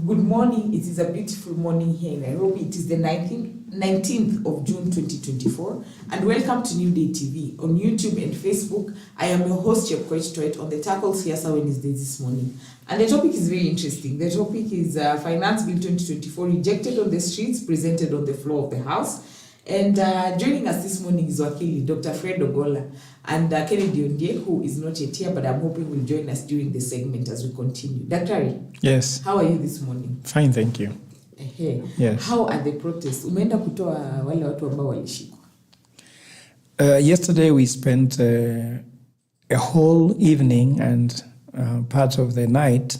Good morning. It is a beautiful morning here in Nairobi. It is the 19th of June 2024, and welcome to New Day TV on YouTube and Facebook. I am your host, ChepkoechTowett, on the Tackle Siasa Wednesday this morning. And the topic is very interesting. The topic is Finance Bill 2024 rejected on the streets, presented on the floor of the House. And joining us this morning is Wakili, Dr. Fred Ogola, and Kennedy Ondie, who is not yet here, but I'm hoping will join us during the segment as we continue. Dr. Yes. How are you this morning? Fine, thank you. Yes. How are the protests? Umeenda kutoa wale watu ambao walishikwa? Yesterday we spent a whole evening and part of the night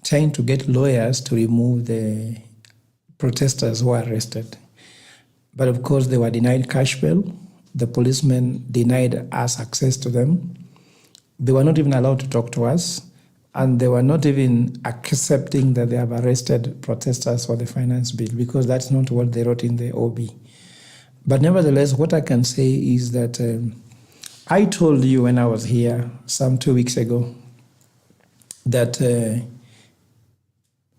trying to get lawyers to remove the protesters who were arrested. But of course, they were denied cash bail. The policemen denied us access to them. They were not even allowed to talk to us. And they were not even accepting that they have arrested protesters for the finance bill, because that's not what they wrote in the OB. But nevertheless, what I can say is that I told you when I was here some 2 weeks ago that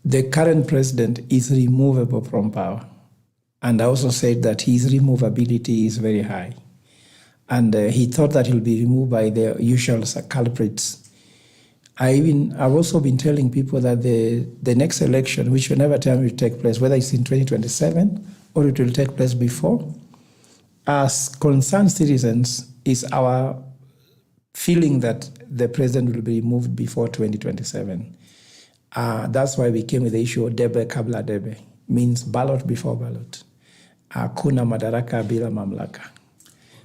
the current president is removable from power. And I also said that his removability is very high. And he thought that he'll be removed by the usual culprits. I've also been telling people that the next election, which whenever time will take place, whether it's in 2027 or it will take place before, as concerned citizens, is our feeling that the president will be removed before 2027. That's why we came with the issue of debe kabla debe, means ballot before ballot. Kuna madaraka bila mamlaka.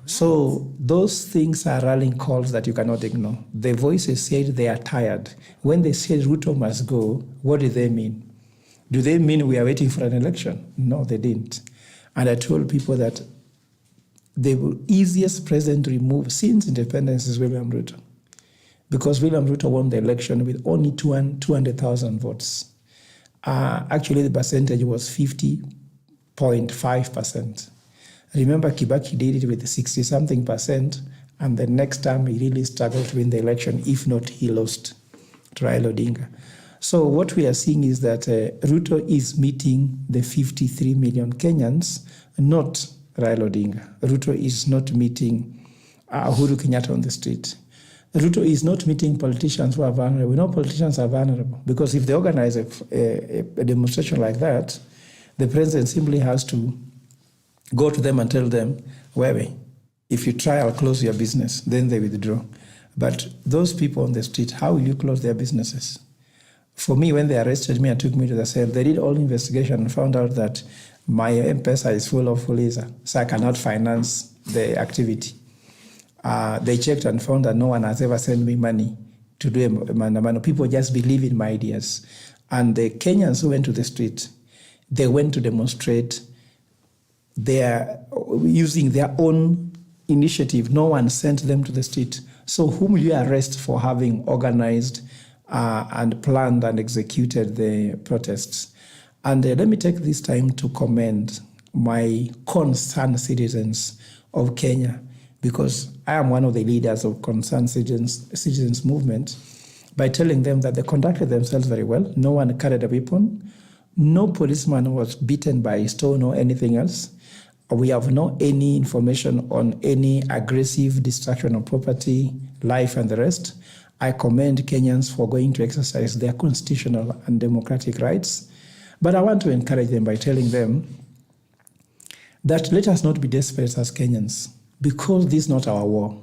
So those things are rallying calls that you cannot ignore. The voices said they are tired. When they said Ruto must go, what do they mean? Do they mean we are waiting for an election? No, they didn't. And I told people that the easiest president to remove since independence is William Ruto, because William Ruto won the election with only 200,000 votes. Actually, the percentage was 50.5%. Remember, Kibaki did it with 60-something percent, and the next time he really struggled to win the election. If not, he lost to Raila Odinga. So what we are seeing is that Ruto is meeting the 53 million Kenyans, not Raila Odinga. Ruto is not meeting Uhuru Kenyatta on the street. Ruto is not meeting politicians who are vulnerable. We know politicians are vulnerable, because if they organize a demonstration like that, the president simply has to go to them and tell them, Wewe, if you try, I'll close your business. Then they withdraw. But those people on the street, how will you close their businesses? For me, when they arrested me and took me to the cell, they did all investigation and found out that my M-Pesa is full of Fuliza, so I cannot finance the activity. They checked and found that no one has ever sent me money to do a mandamano. People just believe in my ideas. And the Kenyans who went to the street, they went to demonstrate. They are using their own initiative. No one sent them to the street. So whom will you arrest for having organized and planned and executed the protests? And let me take this time to commend my concerned citizens of Kenya, because I am one of the leaders of concerned citizens movement, by telling them that they conducted themselves very well. No one carried a weapon. No policeman was beaten by a stone or anything else. We have no any information on any aggressive destruction of property, life, and the rest. I commend Kenyans for going to exercise their constitutional and democratic rights. But I want to encourage them by telling them that let us not be desperate as Kenyans, because this is not our war.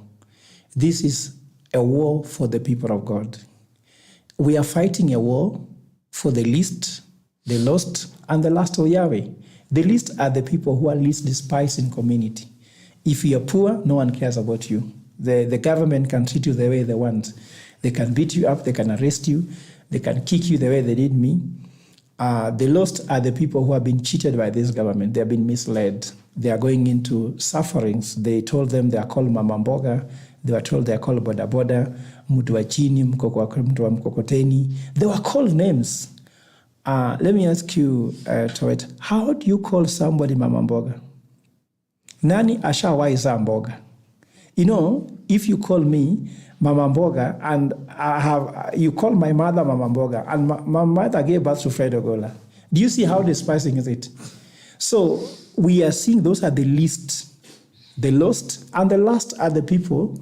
This is a war for the people of God. We are fighting a war for the least, the lost, and the last of Yahweh. The least are the people who are least despised in community. If you are poor, no one cares about you. The government can treat you the way they want. They can beat you up, they can arrest you, they can kick you the way they did me. The lost are the people who have been cheated by this government. They have been misled. They are going into sufferings. They told them they are called Mama Mboga. They were told they are called Boda Boda, mtu wa chini, mtu wa mkokoteni. They were called names. Let me ask you, Towett, how do you call somebody Mama Mboga? Nani ashawai za mboga? You know, if you call me Mama Mboga and you call my mother Mama Mboga, and my mother gave birth to Fred Ogola, Do you see how despising is it? So we are seeing those are the least, the lost, and the last are the people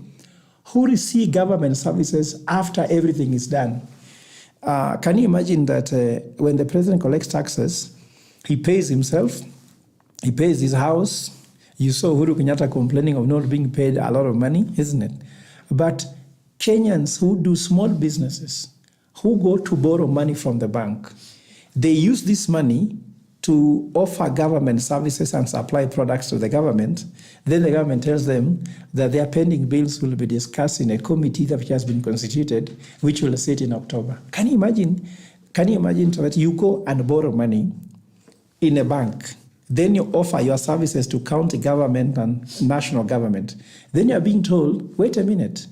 who receive government services after everything is done. Can you imagine that when the president collects taxes, he pays himself, he pays his house. You saw Uhuru Kenyatta complaining of not being paid a lot of money, isn't it? But Kenyans who do small businesses, who go to borrow money from the bank, they use this money to offer government services and supply products to the government. Then the government tells them that their pending bills will be discussed in a committee that has been constituted, which will sit in October. Can you imagine that you go and borrow money in a bank, then you offer your services to county government and national government. Then you're being told, wait a minute,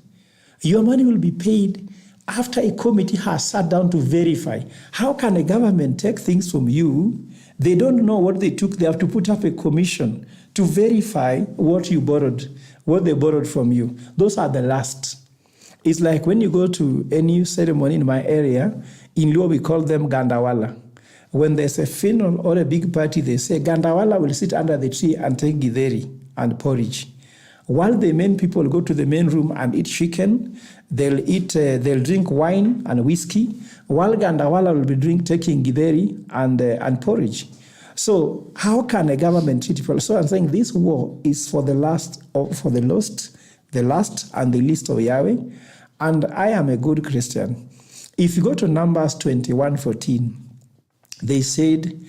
your money will be paid after a committee has sat down to verify. How can a government take things from you? They don't know what they took. They have to put up a commission to verify what you borrowed, what they borrowed from you. Those are the last. It's like when you go to any ceremony in my area, in Luo we call them Gandawala. When there's a funeral or a big party, they say Gandawala will sit under the tree and take githeri and porridge. While the main people go to the main room and eat chicken, they'll drink wine and whiskey, while Gandawala will be taking githeri and porridge. So how can a government treat people? So I'm saying this war is for the last, for the lost, the last and the least of Yahweh. And I am a good Christian. If you go to Numbers 21:14, they said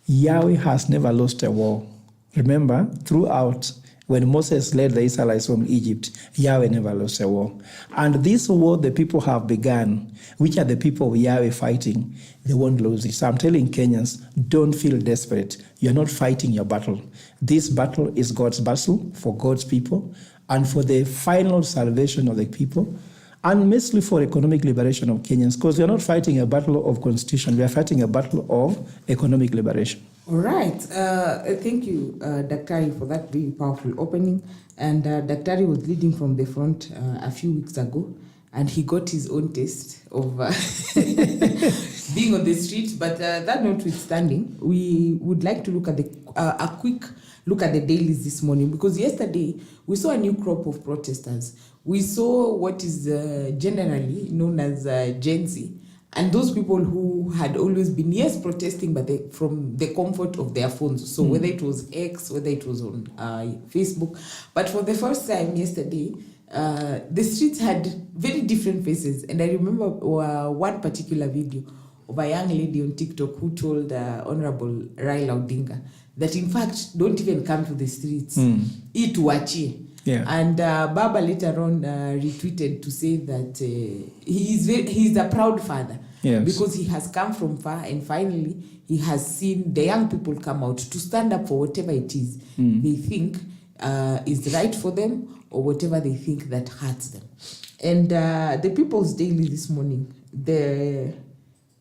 Yahweh has never lost a war. Remember, throughout, when Moses led the Israelites from Egypt, Yahweh never lost a war. And this war the people have begun, which are the people of Yahweh fighting, they won't lose it. So I'm telling Kenyans, don't feel desperate. You're not fighting your battle. This battle is God's battle for God's people and for the final salvation of the people, and mostly for economic liberation of Kenyans, because we are not fighting a battle of constitution, we are fighting a battle of economic liberation. All right. Thank you, Daktari, for that very powerful opening. And Daktari was leading from the front a few weeks ago, and he got his own taste of being on the street. But that notwithstanding, we would like to look at a quick look at the dailies this morning, because yesterday we saw a new crop of protesters. We saw what is generally known as Gen Z, and those people who had always been, yes, protesting, but from the comfort of their phones. So whether it was X, whether it was on Facebook. But for the first time yesterday, the streets had very different faces. And I remember one particular video of a young lady on TikTok who told Honorable Raila Odinga that, in fact, don't even come to the streets. Eat wachi. Yeah. And Baba later on retweeted to say that he's a proud father. Yes. Because he has come from far and finally he has seen the young people come out to stand up for whatever it is they think is right for them, or whatever they think that hurts them. And the People's Daily this morning, the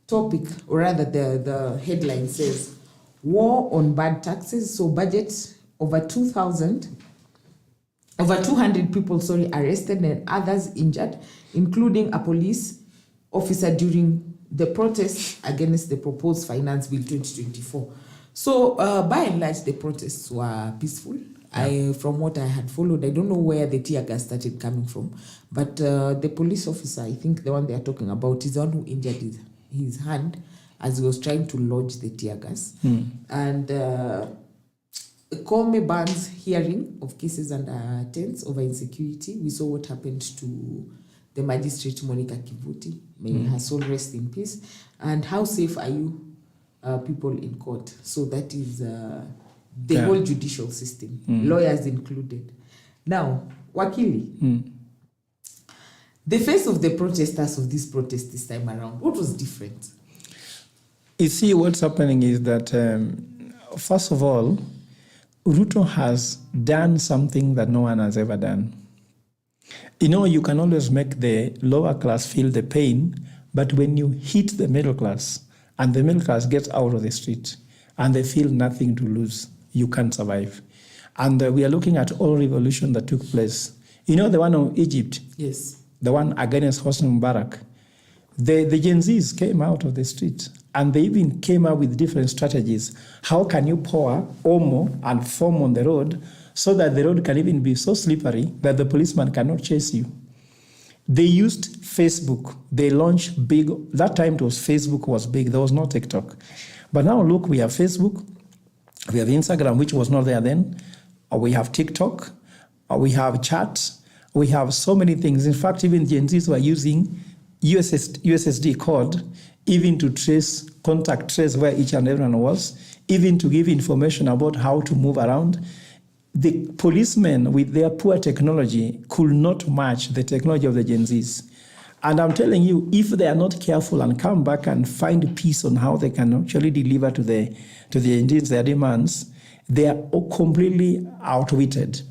topic, or rather the headline says, War on Bad Taxes. So budget over 200 people arrested and others injured, including a police officer during the protests against the proposed Finance Bill 2024. So by and large, the protests were peaceful. From what I had followed, I don't know where the tear gas started coming from, but the police officer, I think the one they are talking about, is the one who injured his hand as he was trying to lodge the tear gas. And Kome bans hearing of cases under tents over insecurity. We saw what happened to the magistrate Monica Kivuti. May her soul rest in peace. And how safe are you people in court? So that is the whole judicial system, lawyers included. Now, Wakili, the face of the protesters of this protest this time around, what was different? You see, what's happening is that, first of all, Ruto has done something that no one has ever done. You know, you can always make the lower class feel the pain, but when you hit the middle class, and the middle class gets out of the street, and they feel nothing to lose, you can't survive. And we are looking at all revolution that took place. You know, the one of Egypt? Yes. The one against Hosni Mubarak. The Gen Zs came out of the street And they even came up with different strategies. How can you pour Omo and foam on the road so that the road can even be so slippery that the policeman cannot chase you? They used Facebook. They launched big. That time it was Facebook was big. There was no TikTok. But now look, we have Facebook. We have Instagram, which was not there then. We have TikTok. We have chat. We have so many things. In fact, even Gen Zs were using USSD code even to contact trace where each and everyone was, even to give information about how to move around. The policemen, with their poor technology, could not match the technology of the Gen Zs. And I'm telling you, if they are not careful and come back and find peace on how they can actually deliver to the Gen Zs their demands, they are completely outwitted.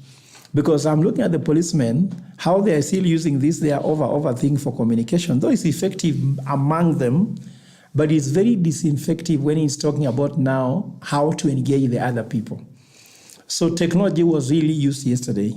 Because I'm looking at the policemen, how they are still using this, their over thing for communication. Though it's effective among them, but it's very disineffective when he's talking about now how to engage the other people. So technology was really used yesterday.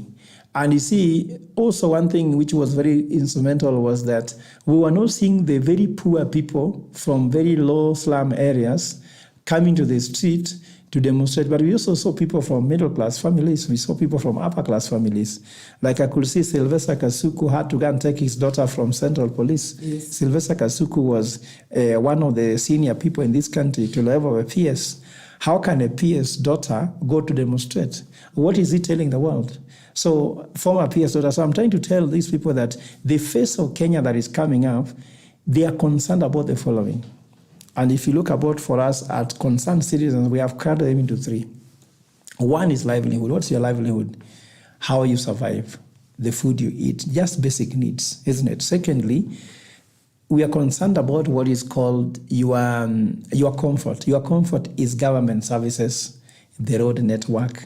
And you see, also one thing which was very instrumental was that we were not seeing the very poor people from very low slum areas coming to the street to demonstrate, but we also saw people from middle-class families. We saw people from upper-class families. Like I could see Sylvester Kasuku had to go and take his daughter from Central Police. Yes. Sylvester Kasuku was one of the senior people in this country to the level of a PS. How can a PS daughter go to demonstrate? What is he telling the world? So former PS daughter. So I'm trying to tell these people that the face of Kenya that is coming up, they are concerned about the following. And if you look about for us at concerned citizens, we have cut them into three. One is livelihood. What's your livelihood? How you survive, the food you eat, just basic needs, isn't it? Secondly, we are concerned about what is called your comfort. Your comfort is government services, the road network.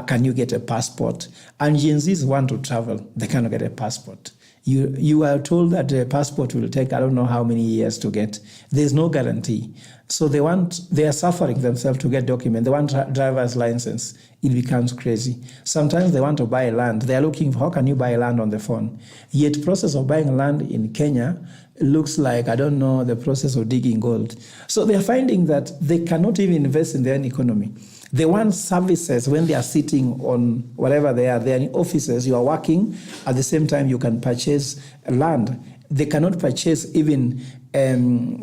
Can you get a passport? And Gen Zs want to travel. They cannot get a passport. You are told that a passport will take I don't know how many years to get. There's no guarantee. So they are suffering themselves to get documents. They want driver's license. It becomes crazy. Sometimes they want to buy land. They are looking for how can you buy land on the phone. Yet process of buying land in Kenya looks like, I don't know, the process of digging gold. So they are finding that they cannot even invest in their own economy. They want services when they are sitting on whatever they are in offices, you are working, at the same time you can purchase land. They cannot purchase even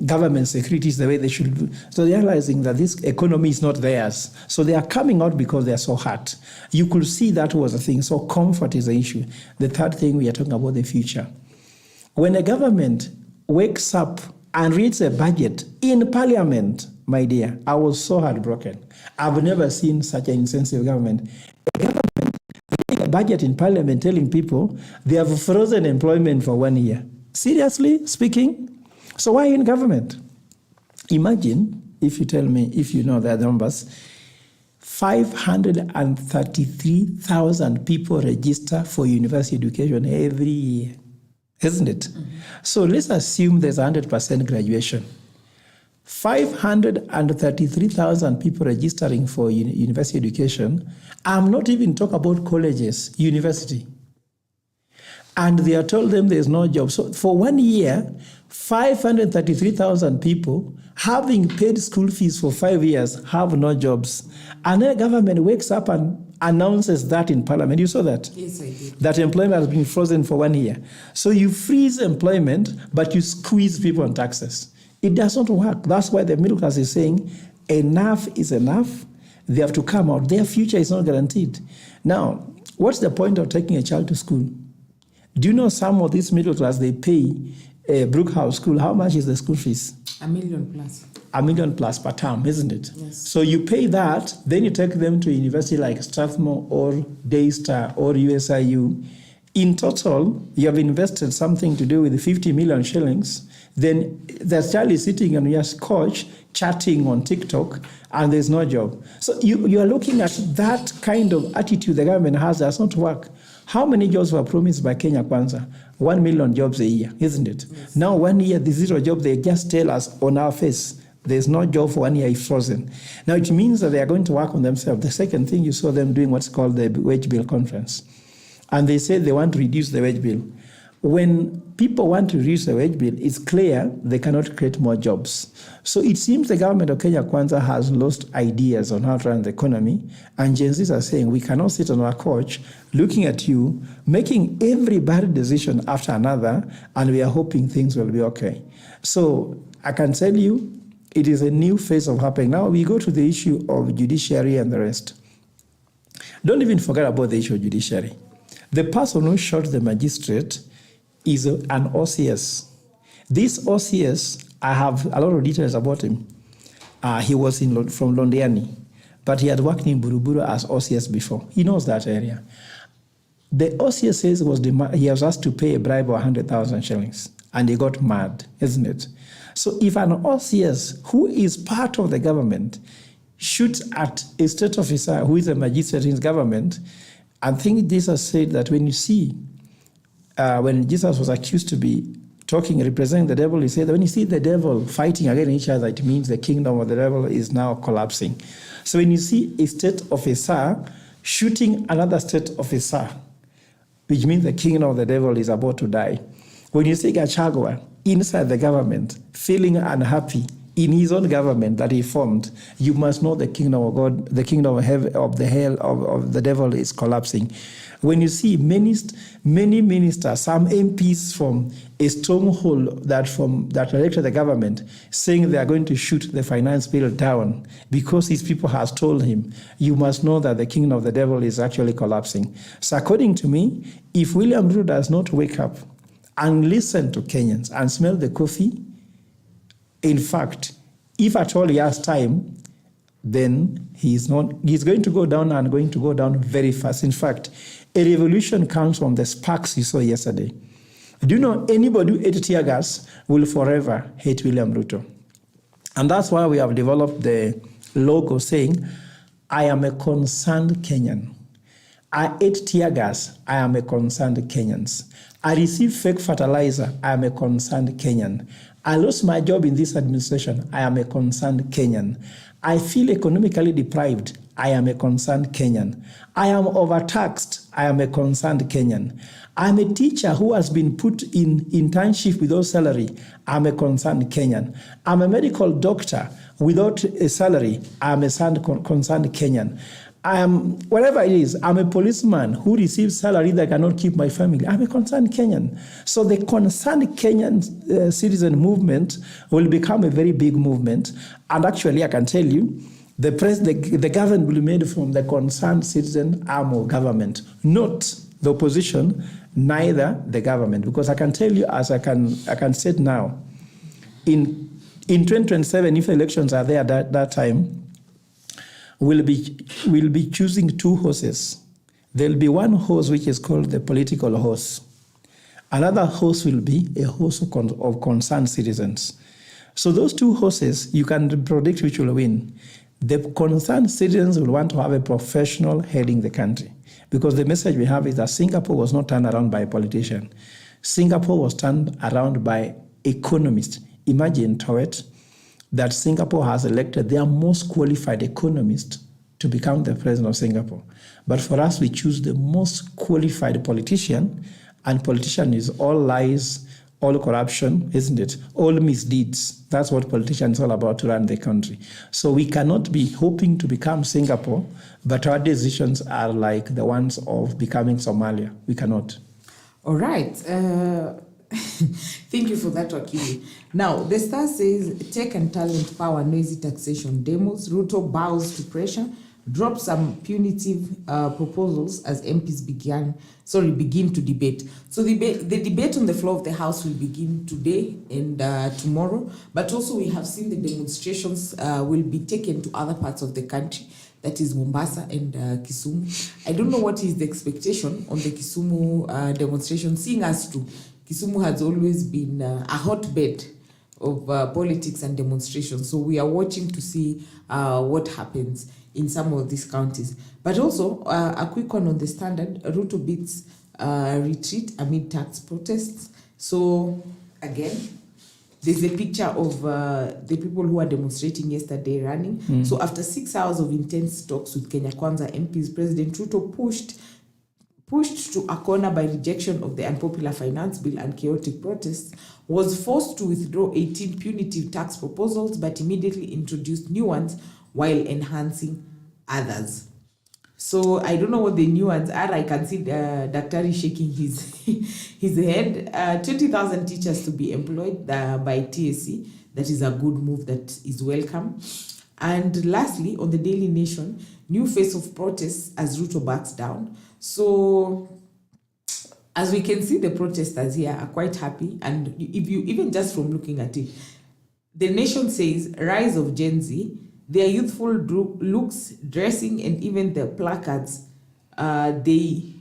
government securities the way they should do. So they're realizing that this economy is not theirs. So they are coming out because they are so hurt. You could see that was a thing. So comfort is the issue. The third thing, we are talking about the future. When a government wakes up and reads a budget in parliament, my dear, I was so heartbroken. I've never seen such an insensitive government. A government reading a budget in parliament telling people they have frozen employment for 1 year. Seriously speaking? So why in government? Imagine, if you tell me, if you know the numbers, 533,000 people register for university education every year, isn't it? Mm-hmm. So let's assume there's 100% graduation. 533,000 people registering for university education. I'm not even talking about colleges, university. And they are told them there's no job. So for 1 year, 533,000 people having paid school fees for 5 years have no jobs. And then the government wakes up and announces that in parliament. You saw that? Yes, I did. That employment has been frozen for 1 year. So you freeze employment, but you squeeze people on taxes. It does not work. That's why the middle class is saying enough is enough. They have to come out. Their future is not guaranteed. Now, what's the point of taking a child to school? Do you know some of this middle class, they pay Brookhouse School? How much is the school fees? $1 million plus. $1 million plus per term, isn't it? Yes. So you pay that, then you take them to a university like Strathmore or Daystar or USIU. In total, you have invested something to do with 50 million shillings. Then the child is sitting on your couch, chatting on TikTok, and there's no job. So you are looking at that kind of attitude the government has does not work. How many jobs were promised by Kenya Kwanza? 1 million jobs a year, isn't it? Yes. Now 1 year, the zero job, they just tell us on our face, there's no job for 1 year, it's frozen. Now it means that they are going to work on themselves. The second thing, you saw them doing what's called the wage bill conference. And they said they want to reduce the wage bill. when people want to reduce the wage bill, it's clear they cannot create more jobs. So it seems the government of Kenya Kwanza has lost ideas on how to run the economy, and Gen Zs are saying we cannot sit on our couch looking at you, making every bad decision after another, and we are hoping things will be okay. So I can tell you, it is a new phase of happening. Now we go to the issue of judiciary and the rest. Don't even forget about the issue of judiciary. The person who shot the magistrate is an OCS. This OCS, I have a lot of details about him. He was from Londiani, but he had worked in Buruburu as OCS before. He knows that area. The OCS says he was asked to pay a bribe of 100,000 shillings, and he got mad, isn't it? So if an OCS who is part of the government shoots at a state officer who is a magistrate in his government, I think Jesus said that when you see, when Jesus was accused to be talking, representing the devil, he said that when you see the devil fighting against each other, it means the kingdom of the devil is now collapsing. So when you see a state officer shooting another state officer, which means the kingdom of the devil is about to die. When you see Gachagua inside the government, feeling unhappy in his own government that he formed, you must know the kingdom of God, the kingdom of heaven, of the devil is collapsing. When you see many ministers, some MPs from a stronghold that elected the government, saying they are going to shoot the finance bill down because his people has told him, you must know that the kingdom of the devil is actually collapsing. So according to me, if William Ruto does not wake up and listen to Kenyans and smell the coffee, in fact, if at all he has time, then he's going to go down and going to go down very fast. In fact, a revolution comes from the sparks you saw yesterday. Do you know anybody who ate tear gas will forever hate William Ruto? And that's why we have developed the logo saying, I am a concerned Kenyan. I ate tear gas, I am a concerned Kenyan. I received fake fertilizer, I am a concerned Kenyan. I lost my job in this administration, I am a concerned Kenyan. I feel economically deprived, I am a concerned Kenyan. I am overtaxed, I am a concerned Kenyan. I'm a teacher who has been put in internship without salary, I'm a concerned Kenyan. I'm a medical doctor without a salary, I'm a concerned Kenyan. I am, whatever it is, I'm a policeman who receives salary that cannot keep my family. I'm a concerned Kenyan. So the concerned Kenyan citizen movement will become a very big movement. And actually, I can tell you, the government will be made from the concerned citizen arm of government, not the opposition, neither the government. Because I can tell you, as I can say it now, in 2027, if elections are there at that time, we'll be choosing two horses. There'll be one horse which is called the political horse. Another horse will be a horse of concerned citizens. So those two horses, you can predict which will win. The concerned citizens will want to have a professional heading the country, because the message we have is that Singapore was not turned around by a politician. Singapore was turned around by economists. Imagine, Towett, that Singapore has elected their most qualified economist to become the president of Singapore. But for us, we choose the most qualified politician, and politician is all lies, all corruption, isn't it? All misdeeds. That's what politicians are all about to run the country. So we cannot be hoping to become Singapore, but our decisions are like the ones of becoming Somalia. We cannot. All right. Thank you for that, Wakili. Now, the Star says, tech and talent power noisy taxation demos. Ruto bows to pressure, drops some punitive proposals as MPs begin to debate. So the debate on the floor of the House will begin today and tomorrow, but also we have seen the demonstrations will be taken to other parts of the country, that is Mombasa and Kisumu. I don't know what is the expectation on the Kisumu demonstration, seeing as to Kisumu has always been a hotbed of politics and demonstrations. So we are watching to see what happens in some of these counties. But also, a quick one on the Standard, Ruto beats retreat amid tax protests. So again, there's a picture of the people who are demonstrating yesterday running. So after 6 hours of intense talks with Kenya Kwanza MPs, President Ruto pushed to a corner by rejection of the unpopular finance bill and chaotic protests, was forced to withdraw 18 punitive tax proposals but immediately introduced new ones while enhancing others. So I don't know what the new ones are. I can see Daktari shaking his head. 20,000 teachers to be employed by TSC. That is a good move that is welcome. And lastly, on the Daily Nation, new face of protests as Ruto backs down. So as we can see, the protesters here are quite happy. And if you even just from looking at it, the Nation says rise of Gen Z, their youthful looks, dressing, and even the placards they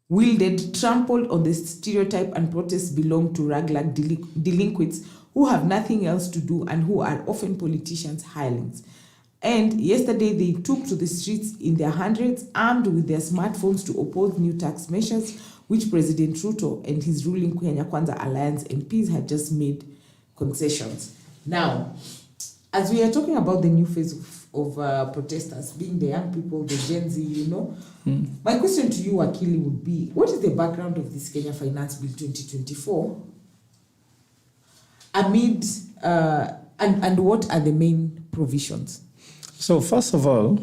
wielded trampled on the stereotype and protests belong to raglag delinquents who have nothing else to do and who are often politicians' hirelings. And yesterday they took to the streets in their hundreds, armed with their smartphones to oppose new tax measures, which President Ruto and his ruling Kenya Kwanza Alliance MPs had just made concessions. Now, as we are talking about the new phase of protesters, being the young people, the Gen Z, my question to you, Akili, would be, what is the background of this Kenya Finance Bill 2024 amid, and what are the main provisions? So first of all,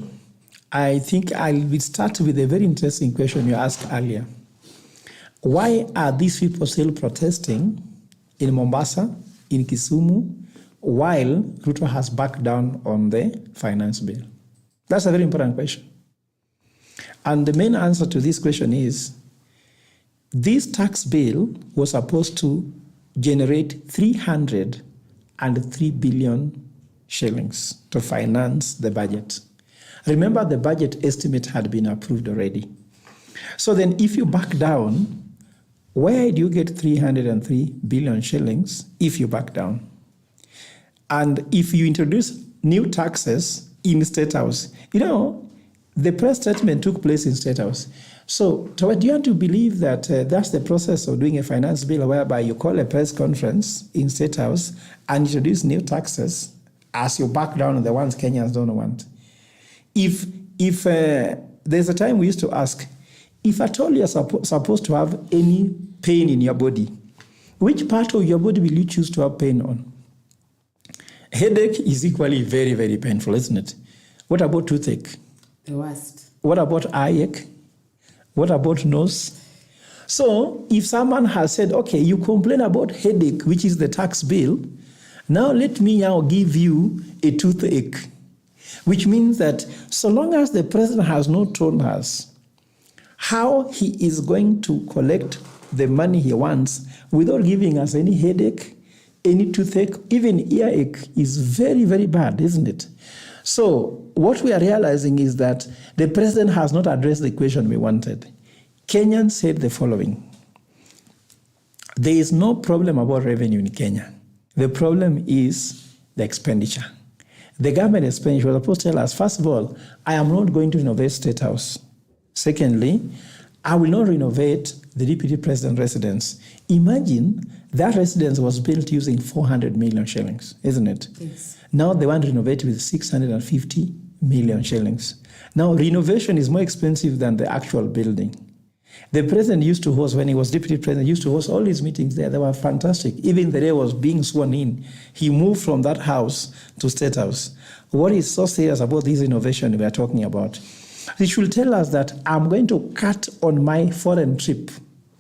I think I will start with a very interesting question you asked earlier. Why are these people still protesting in Mombasa, in Kisumu, while Ruto has backed down on the finance bill? That's a very important question. And the main answer to this question is, this tax bill was supposed to generate 303 billion shillings to finance the budget. Remember, the budget estimate had been approved already. So then if you back down, where do you get 303 billion shillings if you back down? And if you introduce new taxes in State House, the press statement took place in State House. So, Towett, do you want to believe that that's the process of doing a finance bill whereby you call a press conference in State House and introduce new taxes as you back down on the ones Kenyans don't want? If there's a time we used to ask, if at all you're supposed to have any pain in your body, which part of your body will you choose to have pain on? Headache is equally very, very painful, isn't it? What about toothache? The worst. What about eye ache? What about nose? So if someone has said, okay, you complain about headache, which is the tax bill, now let me now give you a toothache, which means that so long as the president has not told us how he is going to collect the money he wants without giving us any headache, any toothache, even earache is very, very bad, isn't it? So what we are realizing is that the president has not addressed the question we wanted. Kenyans said the following: there is no problem about revenue in Kenya. The problem is the expenditure. The government expenditure was supposed to tell us, first of all, I am not going to renovate State House. Secondly, I will not renovate the Deputy President residence. Imagine that residence was built using 400 million shillings, isn't it? Yes. Now they want to renovate with 650 million shillings. Now renovation is more expensive than the actual building. The president used to host, when he was deputy president, used to host all his meetings there. They were fantastic. Even the day he was being sworn in, he moved from that house to State House. What is so serious about this innovation we are talking about? It should tell us that I'm going to cut on my foreign trip,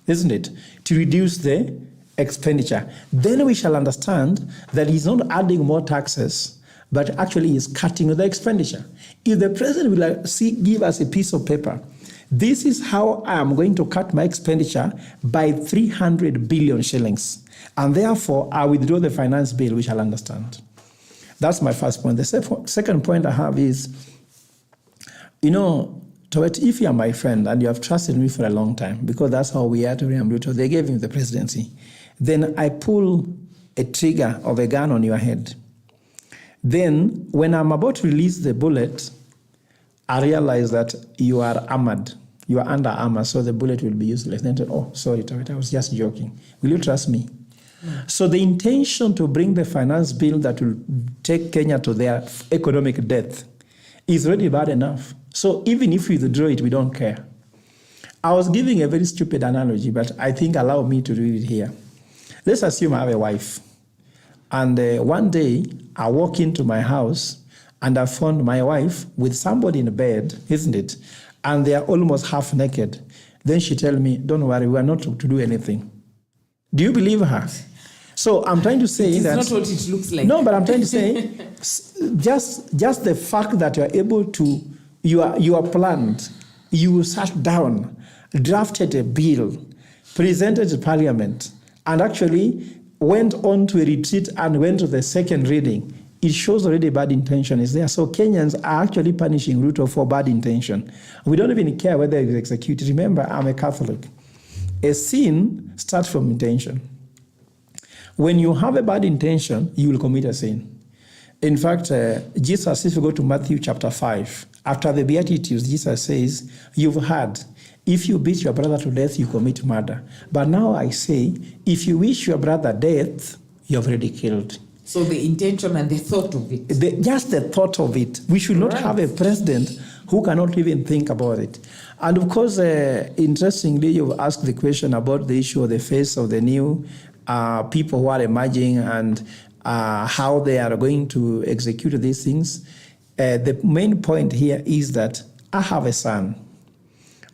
isn't it, to reduce the expenditure. Then we shall understand that he's not adding more taxes, but actually is cutting the expenditure. If the president will give us a piece of paper, this is how I am going to cut my expenditure by 300 billion shillings, and therefore I withdraw the finance bill, we shall understand. That's my first point. The second point I have is, Towett, if you are my friend and you have trusted me for a long time, because that's how we are to William Ruto, they gave him the presidency, then I pull a trigger of a gun on your head. Then when I'm about to release the bullet, I realize that you are armored. You are under armor, so the bullet will be useless. Then, oh, sorry, Towett, I was just joking. Will you trust me? So the intention to bring the finance bill that will take Kenya to their economic death is already bad enough. So even if we withdraw it, we don't care. I was giving a very stupid analogy, but I think allow me to do it here. Let's assume I have a wife. And one day, I walk into my house and I found my wife with somebody in bed, isn't it? And they are almost half naked. Then she tell me, don't worry, we are not to do anything. Do you believe her? So I'm trying to say that... It's not what it looks like. No, but I'm trying to say, just the fact that you are able to, you are planned, you sat down, drafted a bill, presented to Parliament, and actually went on to a retreat and went to the second reading. It shows already bad intention is there. So Kenyans are actually punishing Ruto for bad intention. We don't even care whether it's executed. Remember, I'm a Catholic. A sin starts from intention. When you have a bad intention, you will commit a sin. In fact, Jesus, if you go to Matthew chapter 5, after the Beatitudes, Jesus says, you've heard, if you beat your brother to death, you commit murder. But now I say, if you wish your brother death, you have already killed. So the intention and the thought of it. Just the thought of it. We should not have a president who cannot even think about it. And of course, interestingly, you've asked the question about the issue of the face of the new people who are emerging and how they are going to execute these things. The main point here is that I have a son.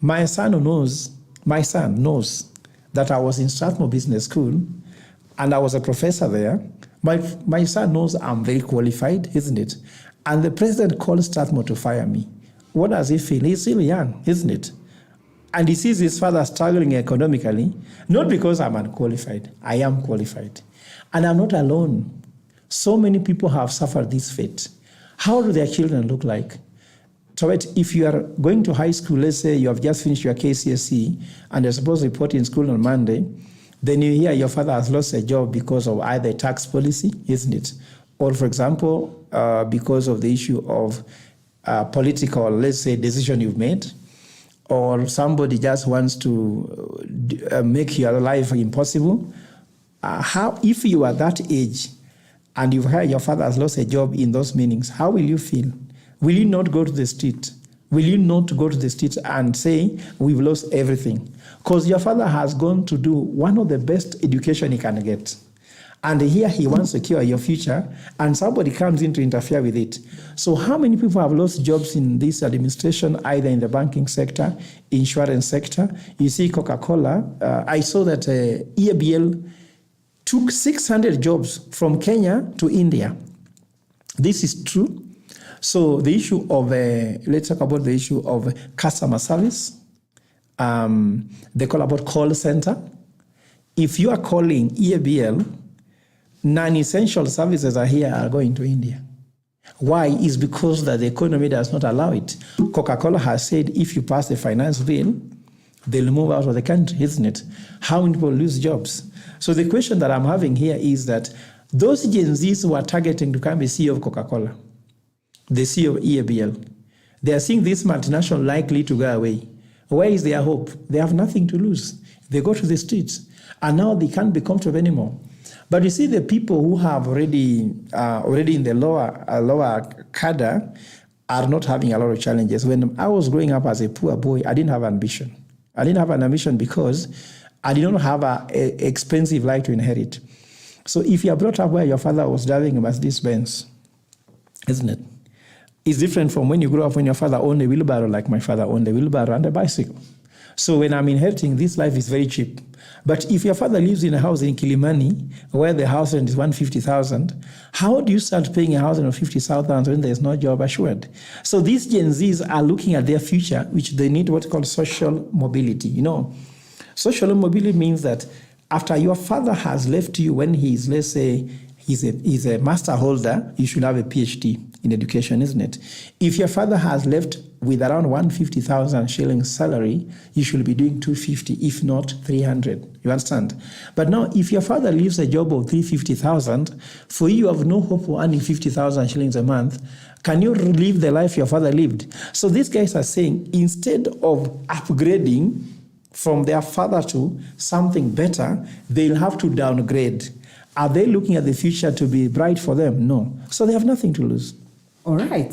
My son knows that I was in Strathmore Business School and I was a professor there. My son knows I'm very qualified, isn't it? And the president called Strathmore to fire me. What does he feel? He's still young, isn't it? And he sees his father struggling economically, not because I'm unqualified. I am qualified. And I'm not alone. So many people have suffered this fate. How do their children look like? Towett, if you are going to high school, let's say you have just finished your KCSE and you're supposed to report in school on Monday, then you hear your father has lost a job because of either tax policy, isn't it? Or, for example, because of the issue of political, let's say, decision you've made, or somebody just wants to make your life impossible. If you are that age and you've heard your father has lost a job in those meanings, how will you feel? Will you not go to the street? Will you not go to the street and say, we've lost everything? Because your father has gone to do one of the best education he can get. And here he wants to secure your future, and somebody comes in to interfere with it. So how many people have lost jobs in this administration, either in the banking sector, insurance sector? You see Coca-Cola. I saw that EABL took 600 jobs from Kenya to India. This is true. So the issue of, let's talk about the issue of customer service. They call about call center. If you are calling EABL, non-essential services are going to India. Why? Is because that the economy does not allow it. Coca-Cola has said if you pass the finance bill, they'll move out of the country, isn't it? How many people lose jobs? So the question that I'm having here is that those Gen Zs who are targeting to become the CEO of Coca-Cola, the CEO of EABL, they are seeing this multinational likely to go away. Where is their hope? They have nothing to lose. They go to the streets, and now they can't be comfortable anymore. But you see, the people who have already in the lower cadre are not having a lot of challenges. When I was growing up as a poor boy, I didn't have ambition. I didn't have an ambition because I did not have an expensive life to inherit. So if you are brought up where your father was driving a Mercedes-Benz, isn't it? It's different from when you grow up when your father owned a wheelbarrow, like my father owned a wheelbarrow and a bicycle. So when I'm inheriting, this life is very cheap. But if your father lives in a house in Kilimani, where the house rent is 150,000, how do you start paying a house rent of 50,000 when there's no job assured? So these Gen Zs are looking at their future, which they need what called social mobility. You know, social mobility means that after your father has left you when he's, let's say, he's a master holder, you should have a PhD in education, isn't it? If your father has left with around 150,000 shillings salary, you should be doing 250, if not 300. You understand? But now, if your father leaves a job of 350,000, for you have no hope of earning 50,000 shillings a month. Can you live the life your father lived? So these guys are saying, instead of upgrading from their father to something better, they'll have to downgrade. Are they looking at the future to be bright for them? No. So they have nothing to lose. All right.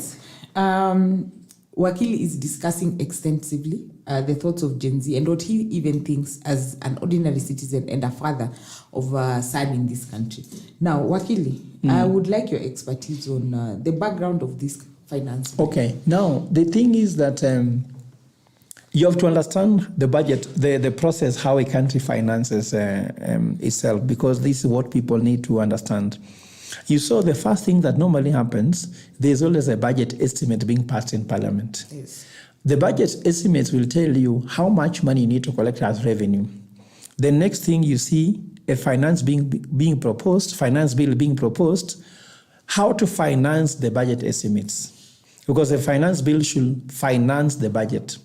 Wakili is discussing extensively the thoughts of Gen Z and what he even thinks as an ordinary citizen and a father of a son in this country. Now, Wakili, I would like your expertise on the background of this finance. Okay. Now, the thing is that you have to understand the budget, the process, how a country finances itself, because this is what people need to understand. You saw the first thing that normally happens, there's always a budget estimate being passed in Parliament. Yes. The budget estimates will tell you how much money you need to collect as revenue. The next thing you see, a finance being proposed, finance bill being proposed, how to finance the budget estimates. Because a finance bill should finance the budget.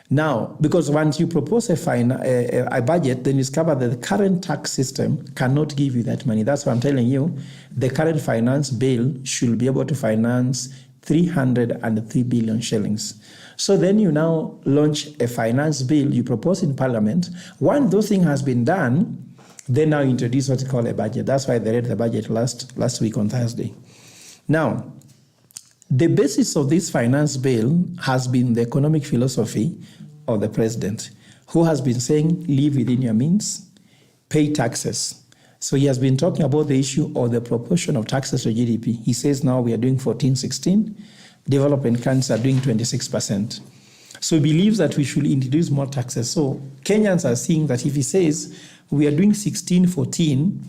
Now, because once you propose a budget, then you discover that the current tax system cannot give you that money. That's why I'm telling you, the current finance bill should be able to finance 303 billion shillings. So then you now launch a finance bill, you propose in Parliament. Once those thing has been done, they now introduce what you call a budget. That's why they read the budget last week on Thursday. Now, the basis of this finance bill has been the economic philosophy of the president, who has been saying, live within your means, pay taxes. So he has been talking about the issue of the proportion of taxes to GDP. He says now we are doing 14-16, developing countries are doing 26%. So he believes that we should introduce more taxes. So Kenyans are seeing that if he says we are doing 16-14,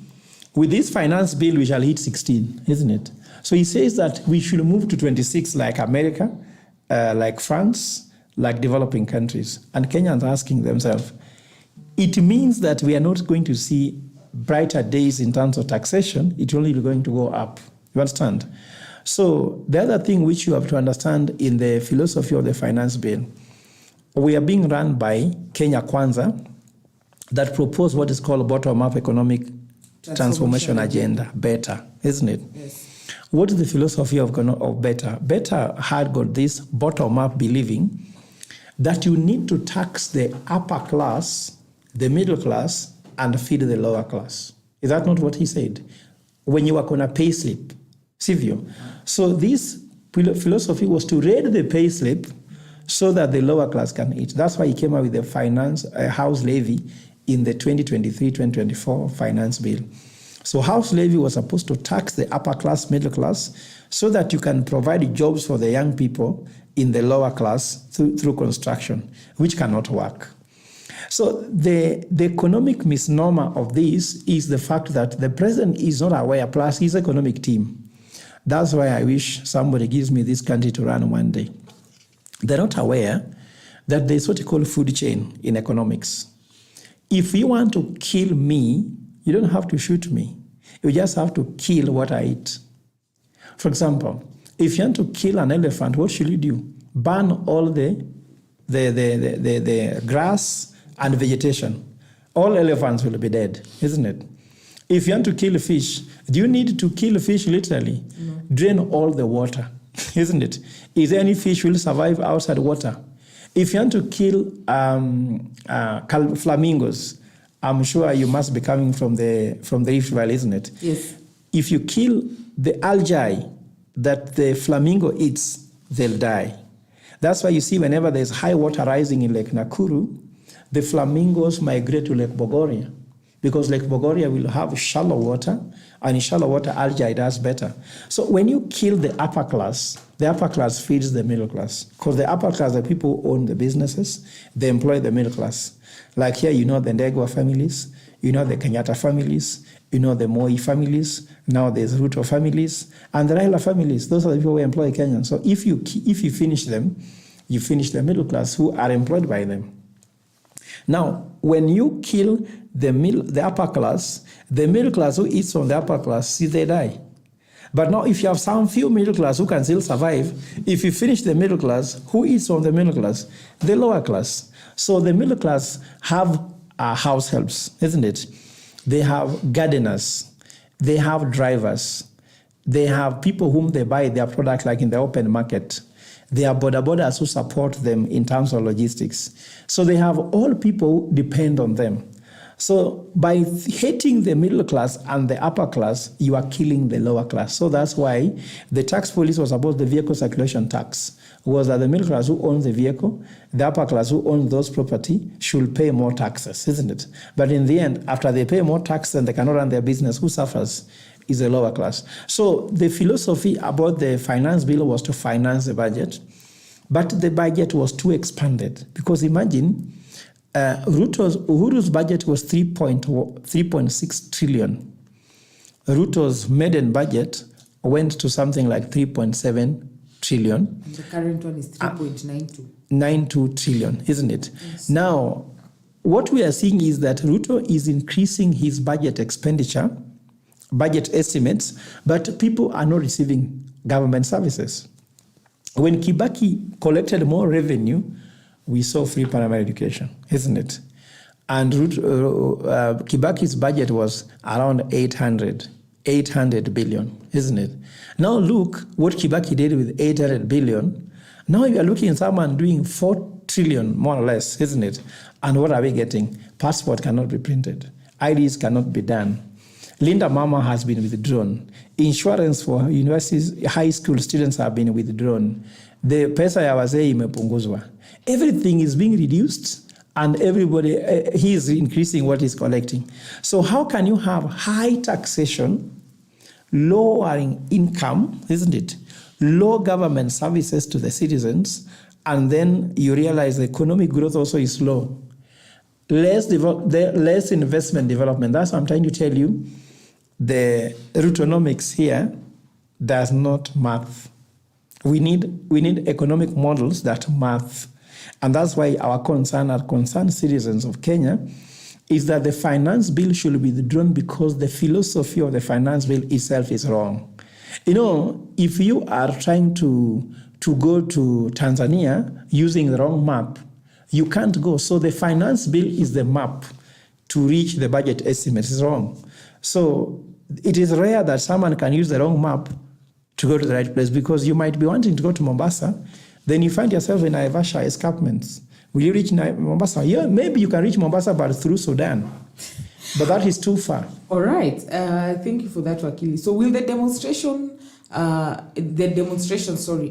with this finance bill we shall hit 16, isn't it? So he says that we should move to 26 like America, like France, like developing countries. And Kenyans are asking themselves, it means that we are not going to see brighter days in terms of taxation, it's only going to go up. You understand? So the other thing which you have to understand in the philosophy of the finance bill, we are being run by Kenya Kwanza that propose what is called bottom-up economic transformation agenda, better, isn't it? Yes. What is the philosophy of better? Better had got this bottom-up believing that you need to tax the upper class, the middle class, and feed the lower class. Is that not what he said? When you work on a pay slip, Sivio. So this philosophy was to raid the pay slip so that the lower class can eat. That's why he came up with the house levy in the 2023-2024 finance bill. So house levy was supposed to tax the upper class, middle class, so that you can provide jobs for the young people in the lower class through construction, which cannot work. So the economic misnomer of this is the fact that the president is not aware, plus his economic team. That's why I wish somebody gives me this country to run one day. They're not aware that there's what you call food chain in economics. If you want to kill me, you don't have to shoot me. You just have to kill what I eat. For example, if you want to kill an elephant, what should you do? Burn all the grass and vegetation. All elephants will be dead, isn't it? If you want to kill a fish, do you need to kill a fish literally? No. Drain all the water, isn't it? Is there any fish will survive outside water? If you want to kill flamingos, I'm sure you must be coming from the Rift Valley, isn't it? Yes. If you kill the algae that the flamingo eats, they'll die. That's why you see whenever there's high water rising in Lake Nakuru, the flamingos migrate to Lake Bogoria, because Lake Bogoria will have shallow water, and in shallow water, algae does better. So when you kill the upper class feeds the middle class, because the upper class are people who own the businesses, they employ the middle class. Like here, you know the Ndegwa families, you know the Kenyatta families, you know the Moi families, now there's Ruto families, and the Raila families. Those are the people who employ Kenyans. So if you finish them, you finish the middle class who are employed by them. Now, when you kill the upper class, the middle class who eats from the upper class, see, they die. But now if you have some few middle class who can still survive, if you finish the middle class, who eats from the middle class? The lower class. So the middle class have house helps, isn't it? They have gardeners, they have drivers, they have people whom they buy their products like in the open market. They have bodabodas who support them in terms of logistics. So they have all people who depend on them. So by hating the middle class and the upper class, you are killing the lower class. So that's why the tax policy was about the vehicle circulation tax, was that the middle class who owns the vehicle, the upper class who owns those property should pay more taxes, isn't it? But in the end, after they pay more taxes and they cannot run their business, who suffers is the lower class. So the philosophy about the finance bill was to finance the budget, but the budget was too expanded. Because imagine, Uhuru's budget was 3.6 trillion. Ruto's maiden budget went to something like 3.7 trillion. And the current one is 3.92. 92 trillion, isn't it? Yes. Now, what we are seeing is that Ruto is increasing his budget expenditure, budget estimates, but people are not receiving government services. When Kibaki collected more revenue, we saw free primary education, isn't it? And Kibaki's budget was around 800 billion, isn't it? Now look what Kibaki did with 800 billion. Now you are looking at someone doing 4 trillion, more or less, isn't it? And what are we getting? Passport cannot be printed. IDs cannot be done. Linda Mama has been withdrawn. Insurance for universities, high school students have been withdrawn. The pesa ya wazee imepunguzwa. Everything is being reduced and everybody, he is increasing what he's collecting. So how can you have high taxation, lowering income, isn't it? Low government services to the citizens, and then you realize the economic growth also is low. Less investment development. That's what I'm trying to tell you. The Rutonomics here does not math. We need economic models that math. And that's why our concerned citizens of Kenya, is that the finance bill should be withdrawn because the philosophy of the finance bill itself is wrong. You know, if you are trying to go to Tanzania using the wrong map, you can't go. So the finance bill is the map to reach the budget estimate. It's wrong. So it is rare that someone can use the wrong map to go to the right place, because you might be wanting to go to Mombasa, then you find yourself in Naivasha escarpments. Will you reach Mombasa? Yeah, maybe you can reach Mombasa, but through Sudan. But that is too far. All right. Thank you for that, Wakili. So will the demonstration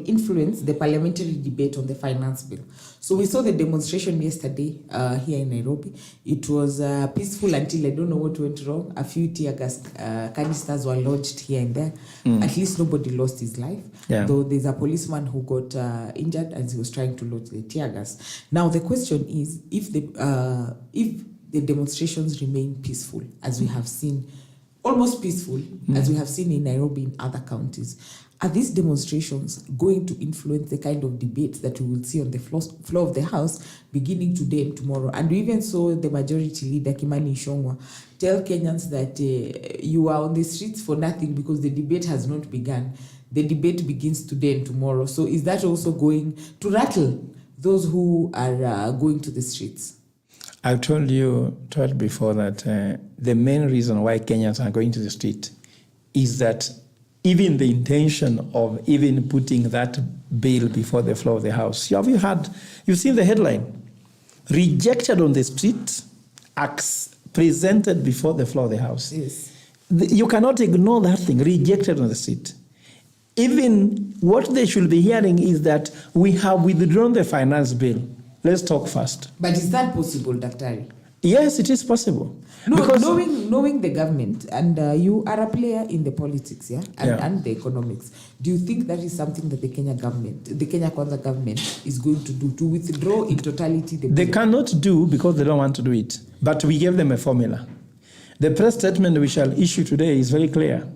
influence the parliamentary debate on the finance bill? So we saw the demonstration yesterday here in Nairobi. It was peaceful until I don't know what went wrong. A few tear gas canisters were lodged here and there. At least nobody lost his life. Yeah. Though there's a policeman who got injured as he was trying to lodge the tear gas. Now the question is, if the demonstrations remain peaceful, as we have seen, almost peaceful, as we have seen in Nairobi and other counties, are these demonstrations going to influence the kind of debate that we will see on the floor of the House beginning today and tomorrow? And we even saw the majority leader, Kimani Ichung'wah, tell Kenyans that you are on the streets for nothing because the debate has not begun. The debate begins today and tomorrow. So is that also going to rattle those who are going to the streets? I've told you before that the main reason why Kenyans are going to the street is that even the intention of even putting that bill before the floor of the House. You've seen the headline, rejected on the street, presented before the floor of the House. Yes. You cannot ignore that thing, rejected on the street. Even what they should be hearing is that we have withdrawn the finance bill. Let's talk fast. But is that possible, Daktari? Yes, it is possible. No, because knowing the government, and you are a player in the politics, and the economics. Do you think that is something that the Kenya Kwanza government is going to do, to withdraw in totality the bill? They cannot do because they don't want to do it. But we gave them a formula. The press statement we shall issue today is very clear.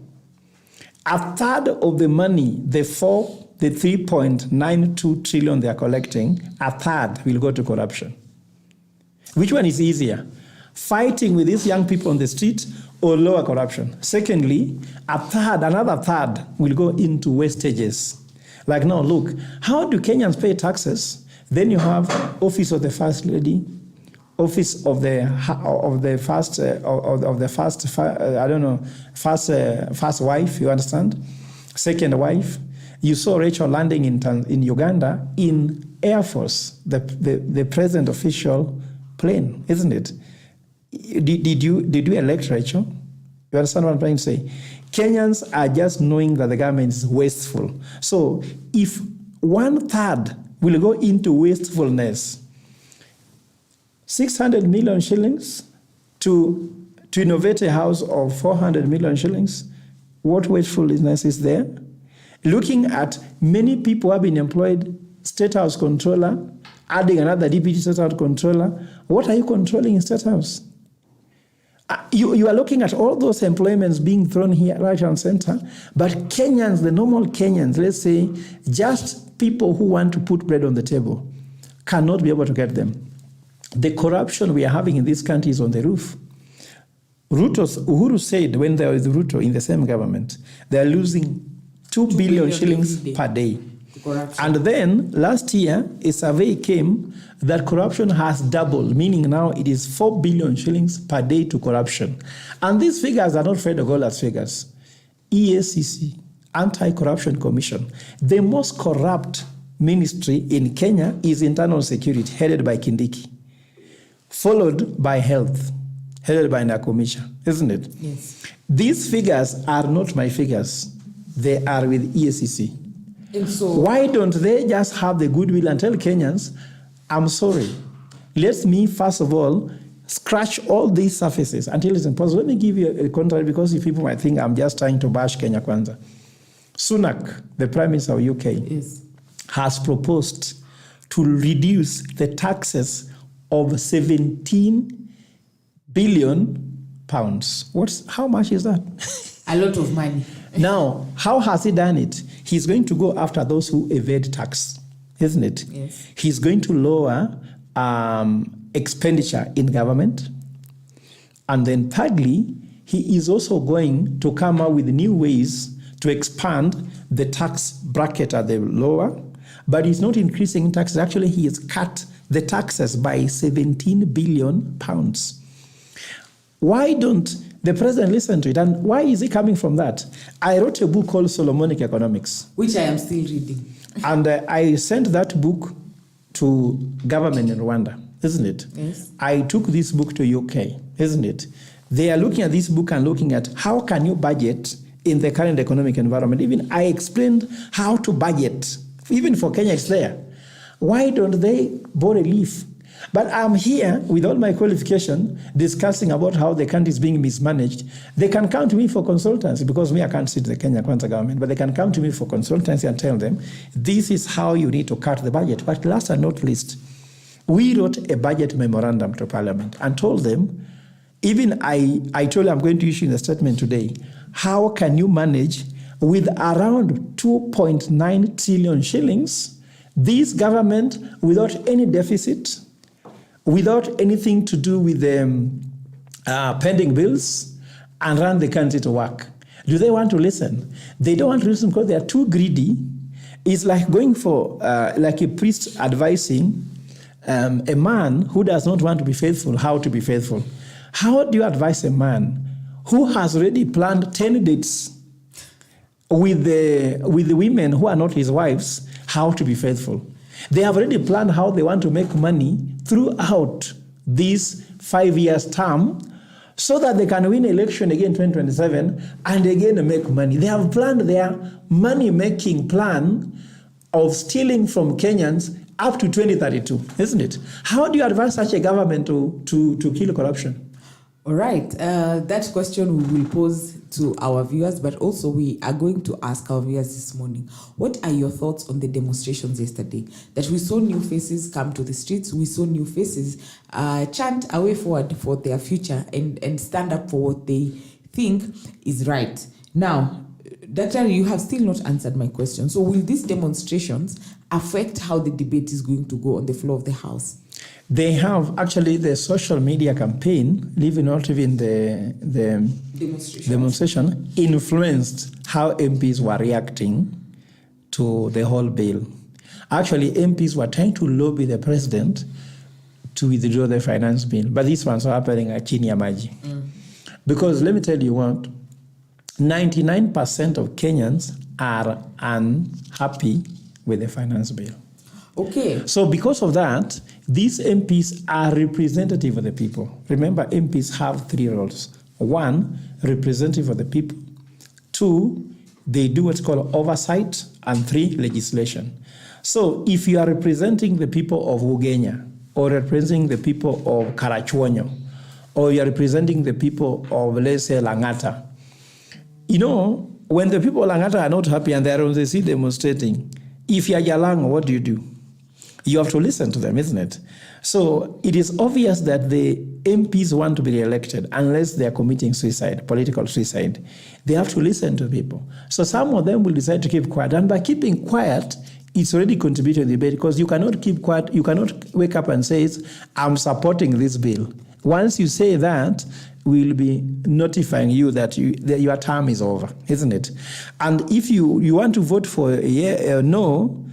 A third of the money, the 3.92 trillion they are collecting, a third will go to corruption. Which one is easier? Fighting with these young people on the street or lower corruption? Secondly, another third will go into wastages. Like now, look, how do Kenyans pay taxes? Then you have office of the first lady, office of the first wife, you understand? Second wife. You saw Rachel landing in Uganda in Air Force, the present official plane, isn't it? Did you elect Rachel? You understand what I'm trying to say? Kenyans are just knowing that the government is wasteful. So if 1/3 will go into wastefulness, 600 million shillings to innovate a house of 400 million shillings, what wastefulness is there? Looking at many people have been employed, State House controller, adding another deputy State House controller. What are you controlling in State House? You are looking at all those employments being thrown here, right and center, but Kenyans, the normal Kenyans, let's say, just people who want to put bread on the table, cannot be able to get them. The corruption we are having in this country is on the roof. Uhuru said when there was Ruto in the same government, they are losing 2 billion shillings per day. And then last year, a survey came that corruption has doubled, meaning now it is 4 billion shillings per day to corruption. And these figures are not Fred Ogola's figures. EACC, Anti-Corruption Commission. The most corrupt ministry in Kenya is Internal Security, headed by Kindiki, followed by Health, headed by Nakumisha, isn't it? Yes. These figures are not my figures. They are with EACC. And so, why don't they just have the goodwill and tell Kenyans, I'm sorry, let me first of all scratch all these surfaces until it's impossible. Let me give you a contrary, because if people might think I'm just trying to bash Kenya Kwanza. Sunak, the Prime Minister of UK, yes, has proposed to reduce the taxes of 17 billion pounds. How much is that? A lot of money. Now, how has he done it? He's going to go after those who evade tax, isn't it? Yes. He's going to lower expenditure in government. And then thirdly, he is also going to come up with new ways to expand the tax bracket at the lower, but he's not increasing taxes. Actually, he has cut the taxes by 17 billion pounds. Why don't the president listen to it? And why is he coming from that? I wrote a book called Solomonic Economics, which I am still reading. And I sent that book to government in Rwanda, isn't it? Yes. I took this book to UK, isn't it? They are looking at this book and looking at how can you budget in the current economic environment. Even I explained how to budget. Even for Kenya, it's there. Why don't they bore a leaf? But I'm here with all my qualification discussing about how the country is being mismanaged. They can come to me for consultancy, because me, I can't sit the Kenya Kwanza government, but they can come to me for consultancy and tell them, this is how you need to cut the budget. But last and not least, we wrote a budget memorandum to Parliament and told them, even I told them I'm going to issue in the statement today, how can you manage with around 2.9 trillion shillings, this government without any deficit, without anything to do with pending bills, and run the country to work? Do they want to listen? They don't want to listen because they are too greedy. It's like going for, like a priest advising a man who does not want to be faithful, how to be faithful. How do you advise a man who has already planned 10 dates with the women who are not his wives, how to be faithful? They have already planned how they want to make money throughout this 5 years term so that they can win election again 2027 and again make money. They have planned their money-making plan of stealing from Kenyans up to 2032, isn't it? How do you advise such a government to kill corruption? All right. That question we will pose to our viewers, but also we are going to ask our viewers this morning, what are your thoughts on the demonstrations yesterday? That we saw new faces come to the streets, we saw new faces chant a way forward for their future and stand up for what they think is right. Now, Dr. you have still not answered my question. So will these demonstrations affect how the debate is going to go on the floor of the House? They have actually the social media campaign, leaving not even the demonstration, influenced how MPs were reacting to the whole bill. Actually, MPs were trying to lobby the president to withdraw the finance bill, but this one's happening at chini ya maji. Because let me tell you what, 99% of Kenyans are unhappy with the finance bill. Okay. So because of that, these MPs are representative of the people. Remember, MPs have 3 roles. 1, representative of the people. 2, they do what's called oversight. And 3, legislation. So if you are representing the people of Ugenya, or representing the people of Karachuonyo, or you are representing the people of, let's say, Langata, when the people of Langata are not happy and they are on the sea demonstrating, if you are Jalango, what do? You have to listen to them, isn't it? So it is obvious that the MPs want to be re-elected unless they are committing suicide, political suicide. They have to listen to people. So some of them will decide to keep quiet. And by keeping quiet, it's already contributed to the debate, because you cannot keep quiet. You cannot wake up and say, I'm supporting this bill. Once you say that, we'll be notifying you that your term is over, isn't it? And if you want to vote for no,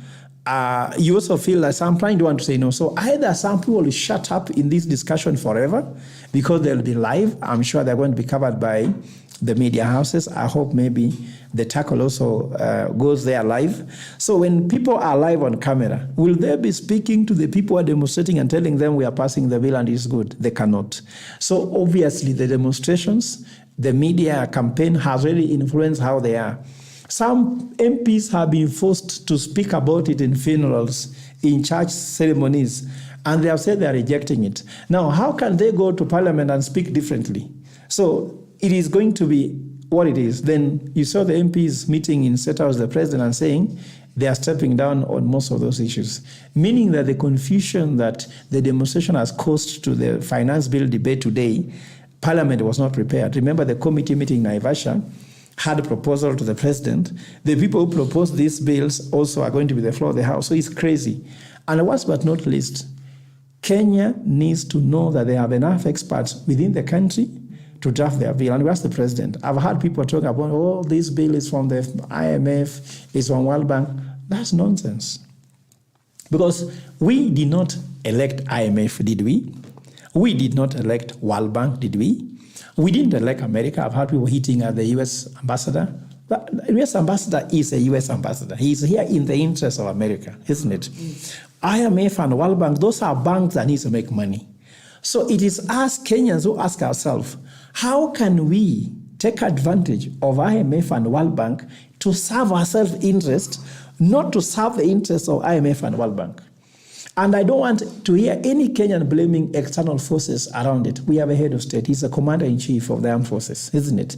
you also feel that some people don't want to say no. So either some people will shut up in this discussion forever because they'll be live. I'm sure they're going to be covered by the media houses. I hope maybe the tackle also goes there live. So when people are live on camera, will they be speaking to the people who are demonstrating and telling them we are passing the bill and it's good? They cannot. So obviously the demonstrations, the media campaign has really influenced how they are. Some MPs have been forced to speak about it in funerals, in church ceremonies, and they have said they are rejecting it. Now, how can they go to Parliament and speak differently? So it is going to be what it is. Then you saw the MPs meeting in State House, the president, and saying they are stepping down on most of those issues, meaning that the confusion that the demonstration has caused to the finance bill debate today, Parliament was not prepared. Remember the committee meeting in Naivasha had a proposal to the president. The people who proposed these bills also are going to be the floor of the House. So it's crazy. And last but not least, Kenya needs to know that they have enough experts within the country to draft their bill. And we asked the president. I've heard people talk about, this bill is from the IMF, it's from World Bank. That's nonsense. Because we did not elect IMF, did we? We did not elect World Bank, did we? We didn't elect America. I've heard people hitting at the U.S. ambassador. But the U.S. ambassador is a U.S. ambassador. He's here in the interest of America, isn't it? IMF and World Bank, those are banks that need to make money. So it is us Kenyans who ask ourselves, how can we take advantage of IMF and World Bank to serve our self-interest, not to serve the interests of IMF and World Bank? And I don't want to hear any Kenyan blaming external forces around it. We have a head of state. He's the commander-in-chief of the armed forces, isn't it?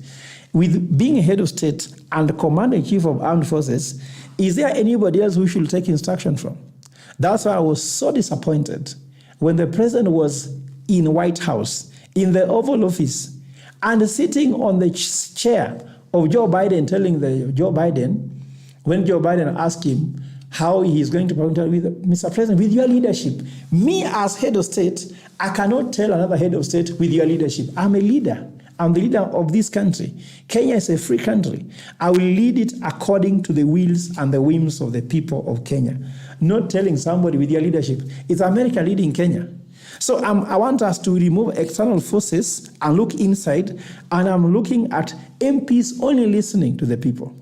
With being a head of state and commander-in-chief of armed forces, is there anybody else who should take instruction from? That's why I was so disappointed when the president was in White House, in the Oval Office, and sitting on the chair of Joe Biden, telling Joe Biden, when Joe Biden asked him how he is going to partner with Mr. President, with your leadership. Me as head of state, I cannot tell another head of state with your leadership. I'm a leader. I'm the leader of this country. Kenya is a free country. I will lead it according to the wills and the whims of the people of Kenya. Not telling somebody with your leadership. It's America leading Kenya. So I want us to remove external forces and look inside, and I'm looking at MPs only listening to the people.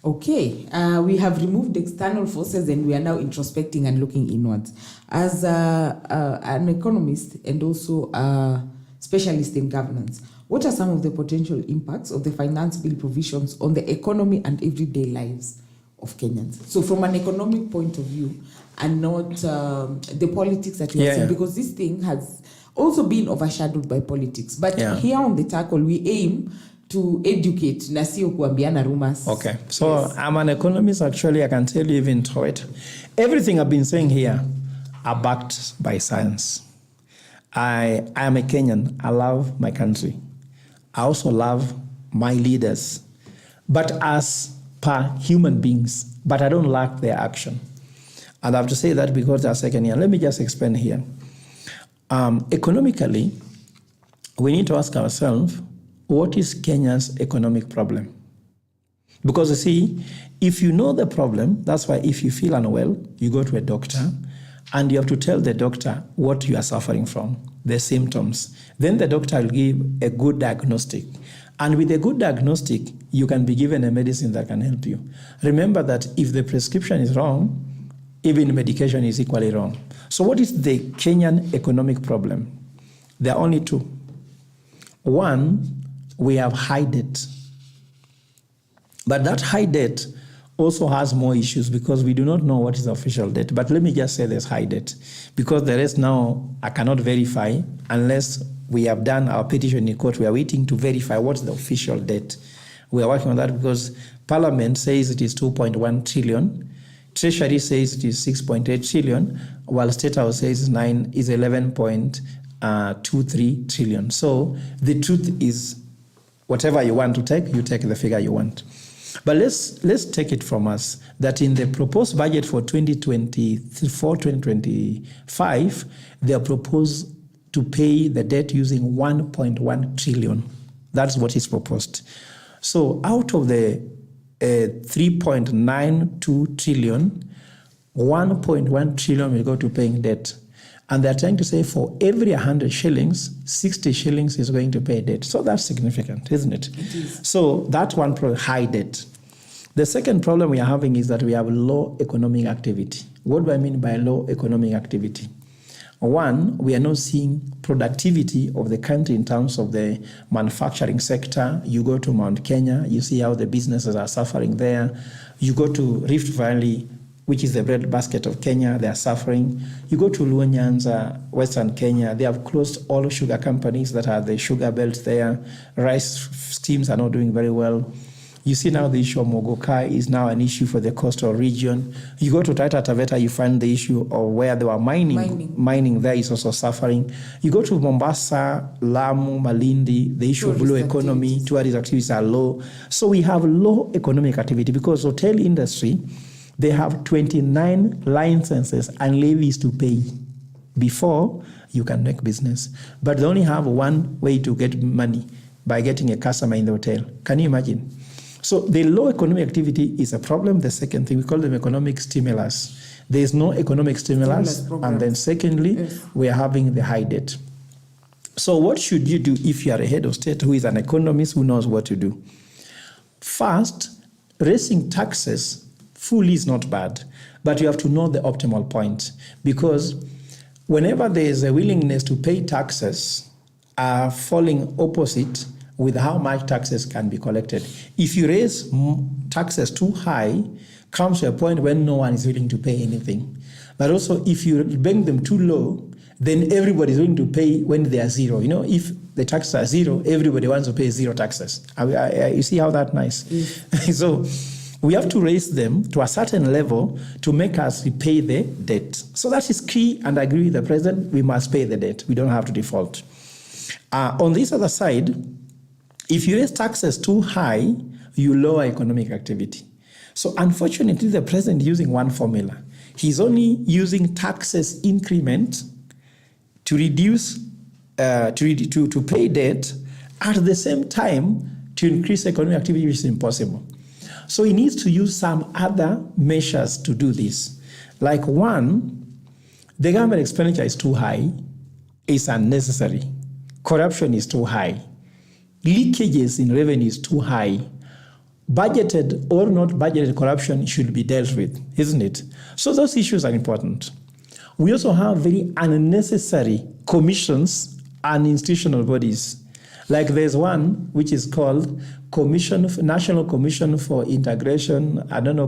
Okay, we have removed external forces and we are now introspecting and looking inwards. As an economist and also a specialist in governance, what are some of the potential impacts of the finance bill provisions on the economy and everyday lives of Kenyans? So from an economic point of view and not the politics that we are seeing, because this thing has also been overshadowed by politics. But here on the tackle, we aim to educate, na sio kuambiana rumors. Okay, so yes. I'm an economist, actually. I can tell you even Towett. Everything I've been saying here are backed by science. I am a Kenyan. I love my country. I also love my leaders, but as per human beings, but I don't like their action. And I have to say that because they're second year. Let me just explain here. Economically, we need to ask ourselves, what is Kenya's economic problem? Because you see, if you know the problem, that's why if you feel unwell, you go to a doctor and you have to tell the doctor what you are suffering from, the symptoms. Then the doctor will give a good diagnostic. And with a good diagnostic, you can be given a medicine that can help you. Remember that if the prescription is wrong, even medication is equally wrong. So what is the Kenyan economic problem? There are only two. One, we have high debt. But that high debt also has more issues because we do not know what is the official debt. But let me just say there's high debt because the rest now I cannot verify unless we have done our petition in court. We are waiting to verify what's the official debt. We are working on that because Parliament says it is 2.1 trillion. Treasury says it is 6.8 trillion, while State House says 11.23 trillion. So the truth is, whatever you want to take, you take the figure you want. But let's take it from us that in the proposed budget for 2024-2025, they are proposed to pay the debt using 1.1 trillion. That's what is proposed. So out of the 3.92 trillion, 1.1 trillion will go to paying debt. And they're trying to say for every 100 shillings, 60 shillings is going to pay debt. So that's significant, isn't it? It is. So that's one problem, high debt. The second problem we are having is that we have low economic activity. What do I mean by low economic activity? One, we are not seeing productivity of the country in terms of the manufacturing sector. You go to Mount Kenya, you see how the businesses are suffering there. You go to Rift Valley, which is the breadbasket of Kenya, they are suffering. You go to Luo Nyanza, Western Kenya, they have closed all sugar companies that are the sugar belt there. Rice schemes are not doing very well. You see now the issue of Mogoka is now an issue for the coastal region. You go to Towett, you find the issue of where they were mining there is also suffering. You go to Mombasa, Lamu, Malindi, the issue of blue economy, tourist activities are low. So we have low economic activity because hotel industry, they have 29 licenses and levies to pay before you can make business. But they only have one way to get money, by getting a customer in the hotel. Can you imagine? So the low economic activity is a problem. The second thing, we call them economic stimulus. There is no economic stimulus. And then secondly, we are having the high debt. So what should you do if you are a head of state who is an economist who knows what to do? First, raising taxes fully is not bad, but you have to know the optimal point, because whenever there is a willingness to pay taxes are falling opposite with how much taxes can be collected. If you raise taxes too high, comes to a point when no one is willing to pay anything. But also if you bring them too low, then everybody is willing to pay when they are zero. You know, if the taxes are zero, everybody wants to pay zero taxes. You see how that's nice? So we have to raise them to a certain level to make us repay the debt. So that is key, and I agree with the president, we must pay the debt. We don't have to default. On this other side, if you raise taxes too high, you lower economic activity. So unfortunately, the president is using one formula. He's only using taxes increment to reduce, to pay debt, at the same time to increase economic activity, which is impossible. So he needs to use some other measures to do this. Like one, the government expenditure is too high, it's unnecessary. Corruption is too high. Leakages in revenue is too high. Budgeted or not budgeted corruption should be dealt with, isn't it? So those issues are important. We also have very unnecessary commissions and institutional bodies. Like there's one which is called National Commission for Integration,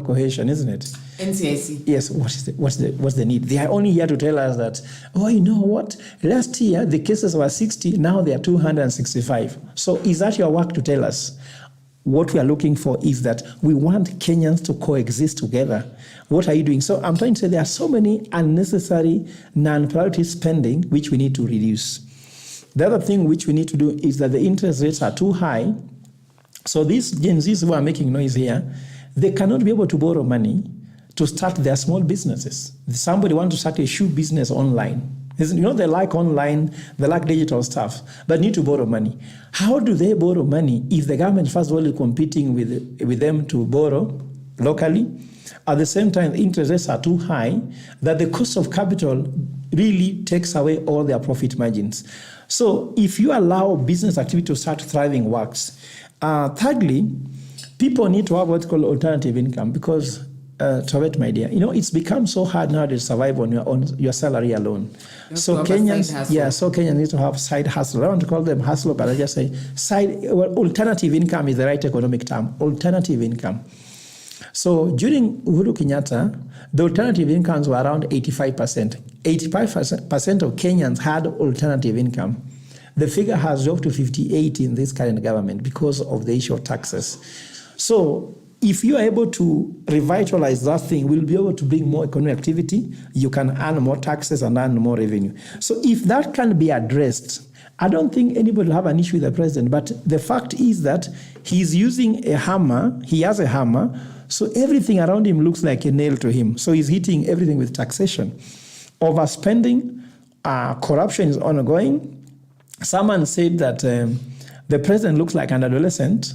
Cohesion, isn't it? NCIC. Yes, what's the need? They are only here to tell us that, oh, you know what? Last year the cases were 60, now they are 265. So is that your work to tell us? What we are looking for is that we want Kenyans to coexist together. What are you doing? So I'm trying to say there are so many unnecessary non-priority spending which we need to reduce. The other thing which we need to do is that the interest rates are too high. So these Gen Zs who are making noise here, they cannot be able to borrow money to start their small businesses. Somebody wants to start a shoe business online. You know, they like online, they like digital stuff, but need to borrow money. How do they borrow money if the government, first of all, is competing with them to borrow locally? At the same time, the interest rates are too high that the cost of capital really takes away all their profit margins. So if you allow business activity to start thriving, works. Thirdly, people need to have what's called alternative income, because Towett, my dear, it's become so hard now to survive on your salary alone. So Kenyans need to have side hustle. I don't want to call them hustle, but I just say alternative income is the right economic term. Alternative income. So during Uhuru Kenyatta, the alternative incomes were around 85%. 85% of Kenyans had alternative income. The figure has dropped to 58 in this current government because of the issue of taxes. So if you are able to revitalize that thing, we'll be able to bring more economic activity. You can earn more taxes and earn more revenue. So if that can be addressed, I don't think anybody will have an issue with the president. But the fact is that he's using a hammer. He has a hammer. So everything around him looks like a nail to him. So he's hitting everything with taxation. Overspending, corruption is ongoing. Someone said that the president looks like an adolescent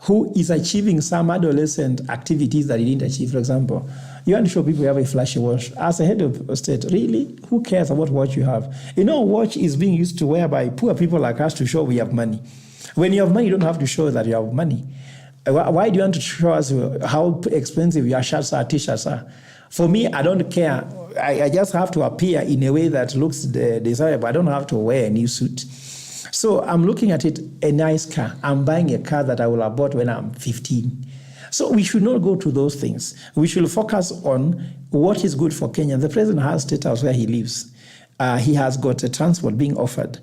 who is achieving some adolescent activities that he didn't achieve. For example, you want to show people you have a flashy watch. As a head of state, really, who cares about what you have? Watch is being used to wear by poor people like us to show we have money. When you have money, you don't have to show that you have money. Why do you want to show us how expensive your shirts are, t-shirts are? For me, I don't care. I just have to appear in a way that looks desirable. I don't have to wear a new suit. So I'm looking at it, a nice car. I'm buying a car that I will have bought when I'm 15. So we should not go to those things. We should focus on what is good for Kenya. The president has State House where he lives. He has got a transport being offered.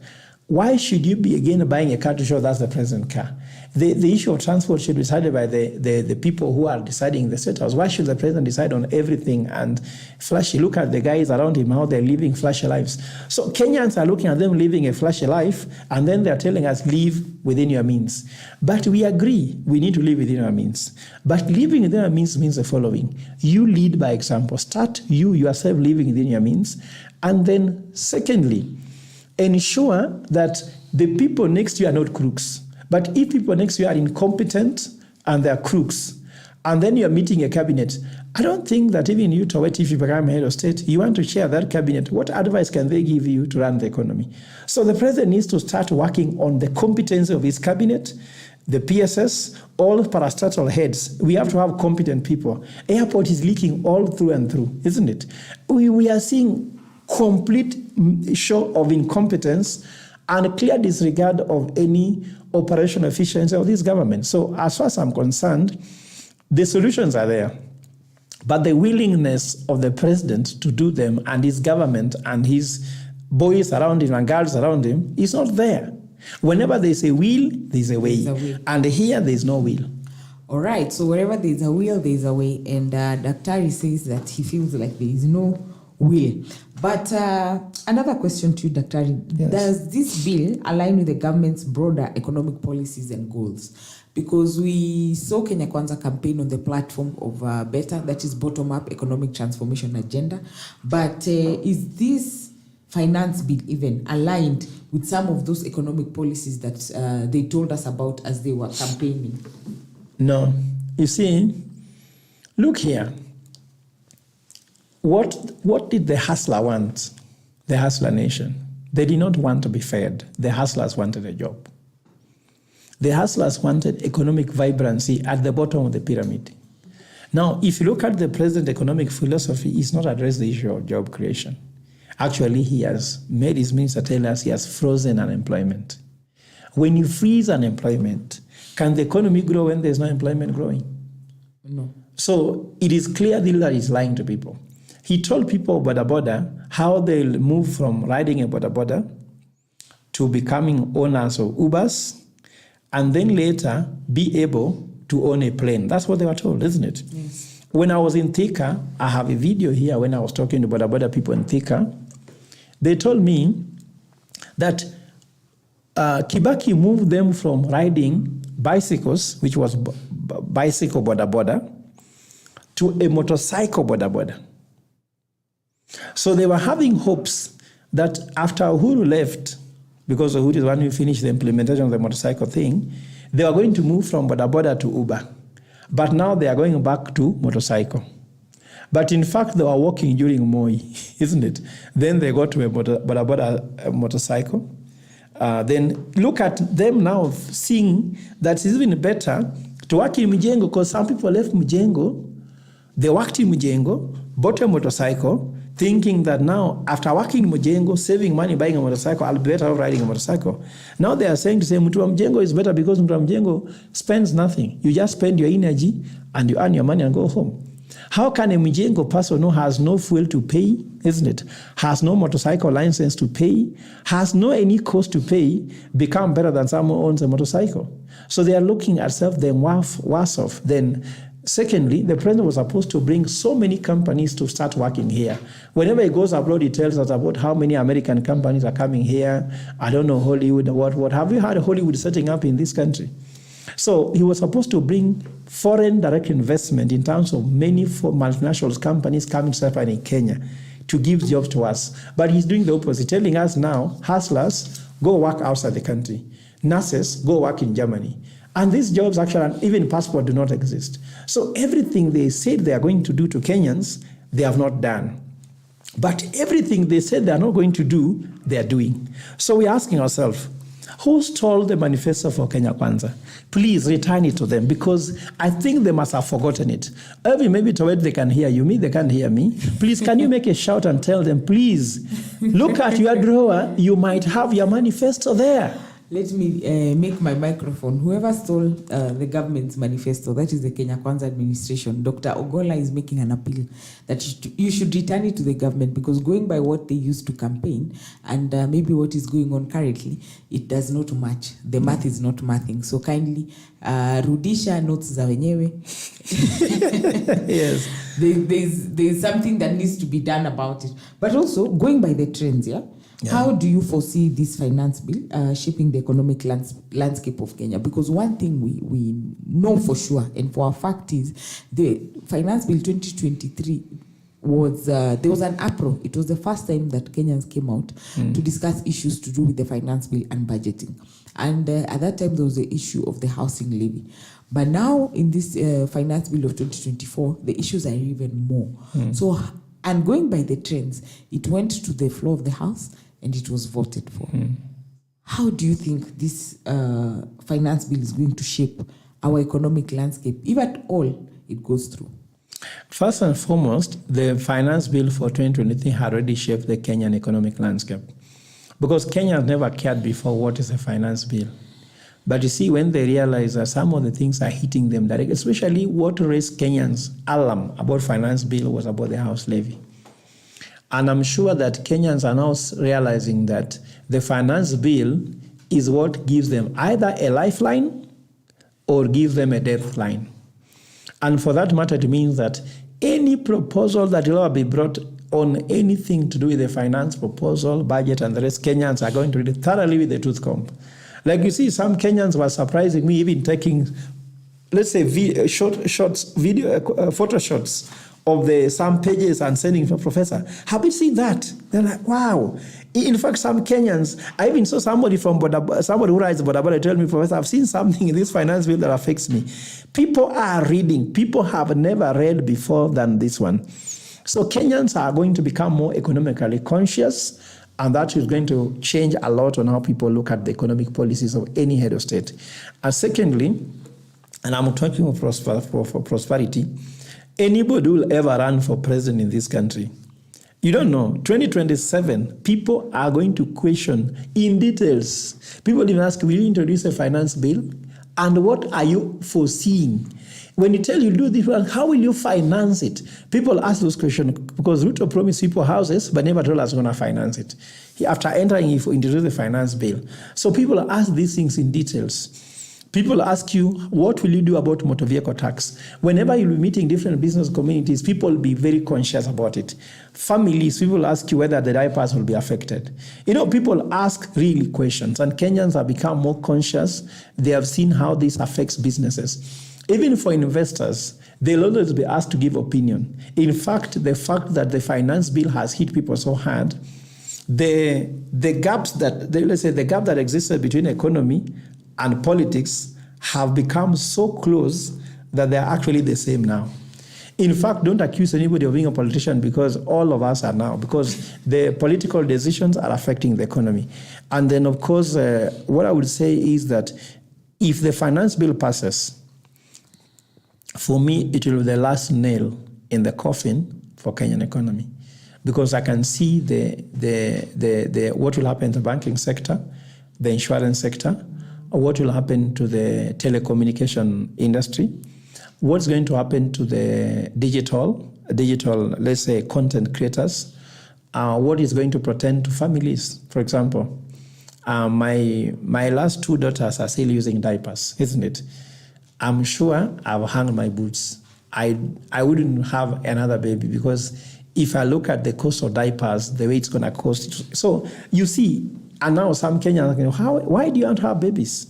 Why should you be again buying a car to show that's the president car? The issue of transport should be decided by the people who are deciding the State House. Why should the president decide on everything and flashy? Look at the guys around him, how they're living flashy lives. So Kenyans are looking at them living a flashy life, and then they're telling us, live within your means. But we agree, we need to live within our means. But living within our means means the following. You lead by example. Start you yourself living within your means. And then secondly, ensure that the people next to you are not crooks. But if people next to you are incompetent and they're crooks, and then you're meeting a cabinet, I don't think that even you, Towett, if you become head of state, you want to chair that cabinet. What advice can they give you to run the economy? So the president needs to start working on the competence of his cabinet, the PSS, all parastatal heads. We have to have competent people. Airport is leaking all through and through, isn't it? We are seeing complete show of incompetence and clear disregard of any operational efficiency of this government. So as far as I'm concerned, the solutions are there, but the willingness of the president to do them and his government and his boys around him and girls around him is not there. Whenever there's a will, there's a way. And here there's no will. All right, so wherever there's a will, there's a way. And Daktari says that he feels like there is no will. But another question to you, Daktari. Yes. Does this bill align with the government's broader economic policies and goals? Because we saw Kenya Kwanza campaign on the platform of BETA, that is bottom-up economic transformation agenda. But is this finance bill even aligned with some of those economic policies that they told us about as they were campaigning? No. You see, look here. What did the hustler want? The hustler nation. They did not want to be fed. The hustlers wanted a job. The hustlers wanted economic vibrancy at the bottom of the pyramid. Now, if you look at the president's economic philosophy, he's not addressed the issue of job creation. Actually, he has made his minister tell us he has frozen unemployment. When you freeze unemployment, can the economy grow when there's no employment growing? No. So it is clear that he's lying to people. He told people boda boda how they'll move from riding a boda boda to becoming owners of Ubers, and then later be able to own a plane. That's what they were told, isn't it? Yes. When I was in Thika, I have a video here when I was talking to boda boda people in Thika. They told me that Kibaki moved them from riding bicycles, which was bicycle boda boda, to a motorcycle boda boda. So they were having hopes that after Uhuru left, because Uhuru is the one who finished the implementation of the motorcycle thing, they were going to move from boda boda to Uber. But now they are going back to motorcycle. But in fact, they were walking during Moi, isn't it? Then they got to a boda boda motorcycle. Then look at them now seeing that it's even better to work in Mjengo, because some people left Mjengo They worked in Mujengo, bought a motorcycle, thinking that now, after working in Mujengo, saving money, buying a motorcycle, I'll be better off riding a motorcycle. Now they are saying to say, Mtu wa Mujengo is better because Mtu wa Mujengo spends nothing. You just spend your energy and you earn your money and go home. How can a Mujengo person who has no fuel to pay, isn't it, has no motorcycle license to pay, has no any cost to pay, become better than someone who owns a motorcycle? So they are looking at self them worse off. Then, secondly, the president was supposed to bring so many companies to start working here. Whenever he goes abroad, he tells us about how many American companies are coming here. I don't know, Hollywood, what. Have you heard of Hollywood setting up in this country? So he was supposed to bring foreign direct investment in terms of many multinational companies coming to set up in Kenya to give jobs to us. But he's doing the opposite, telling us now, hustlers, go work outside the country. Nurses, go work in Germany. And these jobs actually, even passport, do not exist. So everything they said they are going to do to Kenyans, they have not done. But everything they said they are not going to do, they are doing. So we're asking ourselves, who stole the manifesto for Kenya Kwanza? Please return it to them, because I think they must have forgotten it. Maybe Towett, they can hear you. Me, they can't hear me. Please, can you make a shout and tell them, please, look at your drawer. You might have your manifesto there. Let me make my microphone. Whoever stole the government's manifesto, that is the Kenya Kwanza administration, Dr. Ogola is making an appeal that you should return it to the government, because going by what they used to campaign and maybe what is going on currently, it does not match. The math is not mathing. So kindly, rudisha notes za wenyewe. Yes. There's something that needs to be done about it. But also, going by the trends, yeah? How do you foresee this finance bill shaping the economic landscape of Kenya? Because one thing we know for sure and for a fact is the finance bill 2023 was, there was an uproar. It was the first time that Kenyans came out to discuss issues to do with the finance bill and budgeting. And at that time, there was the issue of the housing levy. But now in this finance bill of 2024, the issues are even more. So, and going by the trends, it went to the floor of the House and it was voted for. How do you think this finance bill is going to shape our economic landscape, if at all it goes through? First and foremost, the finance bill for 2023 had already shaped the Kenyan economic landscape, because Kenya has never cared before what is a finance bill. But you see, when they realize that some of the things are hitting them directly, especially what raised Kenyans' alarm about finance bill was about the house levy. And I'm sure that Kenyans are now realizing that the finance bill is what gives them either a lifeline or gives them a death line. And for that matter, it means that any proposal that will be brought on anything to do with the finance proposal, budget, and the rest, Kenyans are going to read it thoroughly with a tooth comb. Like you see, some Kenyans were surprising me, even taking, let's say, photo shots of some pages and sending for professor. Have you seen that? They're like, wow. In fact, some Kenyans, I even saw somebody who writes Boda tell me, Professor, I've seen something in this finance bill that affects me. People are reading. People have never read before than this one. So Kenyans are going to become more economically conscious, and that is going to change a lot on how people look at the economic policies of any head of state. And secondly, and I'm talking for prosperity, anybody will ever run for president in this country. You don't know, 2027, people are going to question in details. People even ask, will you introduce a finance bill? And what are you foreseeing? When you tell you do this, well, how will you finance it? People ask those questions because Ruto promised people houses, but never told us going to finance it. After entering, he introduced the finance bill. So people ask these things in details. People ask you, what will you do about motor vehicle tax? Whenever you'll be meeting different business communities, people will be very conscious about it. Families, people ask you whether the diapers will be affected. You know, people ask really questions, and Kenyans have become more conscious. They have seen how this affects businesses. Even for investors, they'll always be asked to give opinion. In fact, the fact that the finance bill has hit people so hard, the gap that existed between economy and politics have become so close that they're actually the same now. In fact, don't accuse anybody of being a politician, because all of us are now, because the political decisions are affecting the economy. And then, of course, what I would say is that if the finance bill passes, for me, it will be the last nail in the coffin for Kenyan economy, because I can see the what will happen to the banking sector, the insurance sector, or what will happen to the telecommunication industry, what's going to happen to the digital, let's say, content creators, what is going to pertain to families, for example. My last 2 daughters are still using diapers, isn't it? I'm sure I've hung my boots. I wouldn't have another baby, because if I look at the cost of diapers, the way it's going to cost. So you see, and now some Kenyans are going, why do you want to have babies?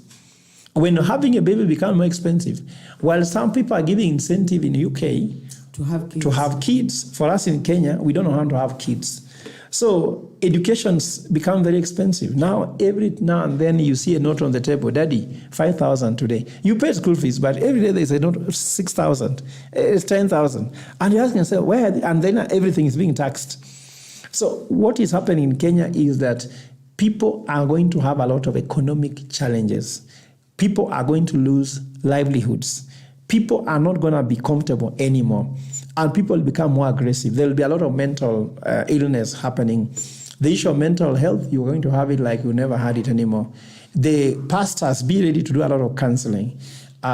When having a baby becomes more expensive, while some people are giving incentive in the UK to have kids. For us in Kenya, we don't know how to have kids. So education's become very expensive. Now, every now and then you see a note on the table, Daddy, 5,000 today. You pay school fees, but every day there's a note, 6,000, it's 10,000. And you ask yourself, where? And then everything is being taxed. So what is happening in Kenya is that people are going to have a lot of economic challenges. People are going to lose livelihoods. People are not going to be comfortable anymore. And people become more aggressive. There will be a lot of mental illness happening. The issue of mental health, you're going to have it like you never had it anymore. The pastors, be ready to do a lot of counseling.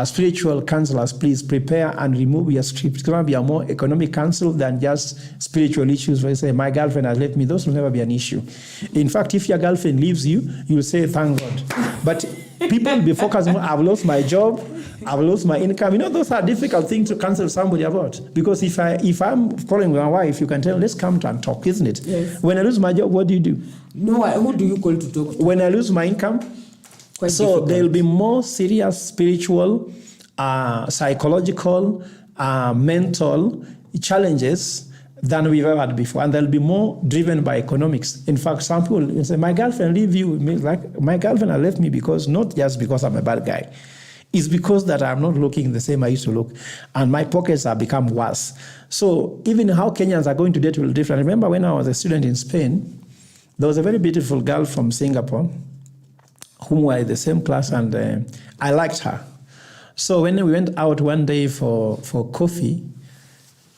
Spiritual counselors, please prepare and remove your script. It's going to be a more economic counsel than just spiritual issues where you say, my girlfriend has left me. Those will never be an issue. In fact, if your girlfriend leaves you, you'll say, thank God. But people will be focusing on, I've lost my job, I've lost my income. You know, those are difficult things to counsel somebody about. Because if I'm calling my wife, you can tell, let's come to and talk, isn't it? Yes. When I lose my job, what do you do? No, who do you call to talk to? When I lose my income, Quite so difficult. there will be more serious spiritual, psychological, mental challenges than we've ever had before. And they'll be more driven by economics. In fact, some people will say, my girlfriend leave you. Like, my girlfriend has left me because, not just because I'm a bad guy. It's because that I'm not looking the same I used to look. And my pockets have become worse. So even how Kenyans are going to date will be different. I remember when I was a student in Spain, there was a very beautiful girl from Singapore whom were in the same class, and I liked her. So when we went out one day for coffee,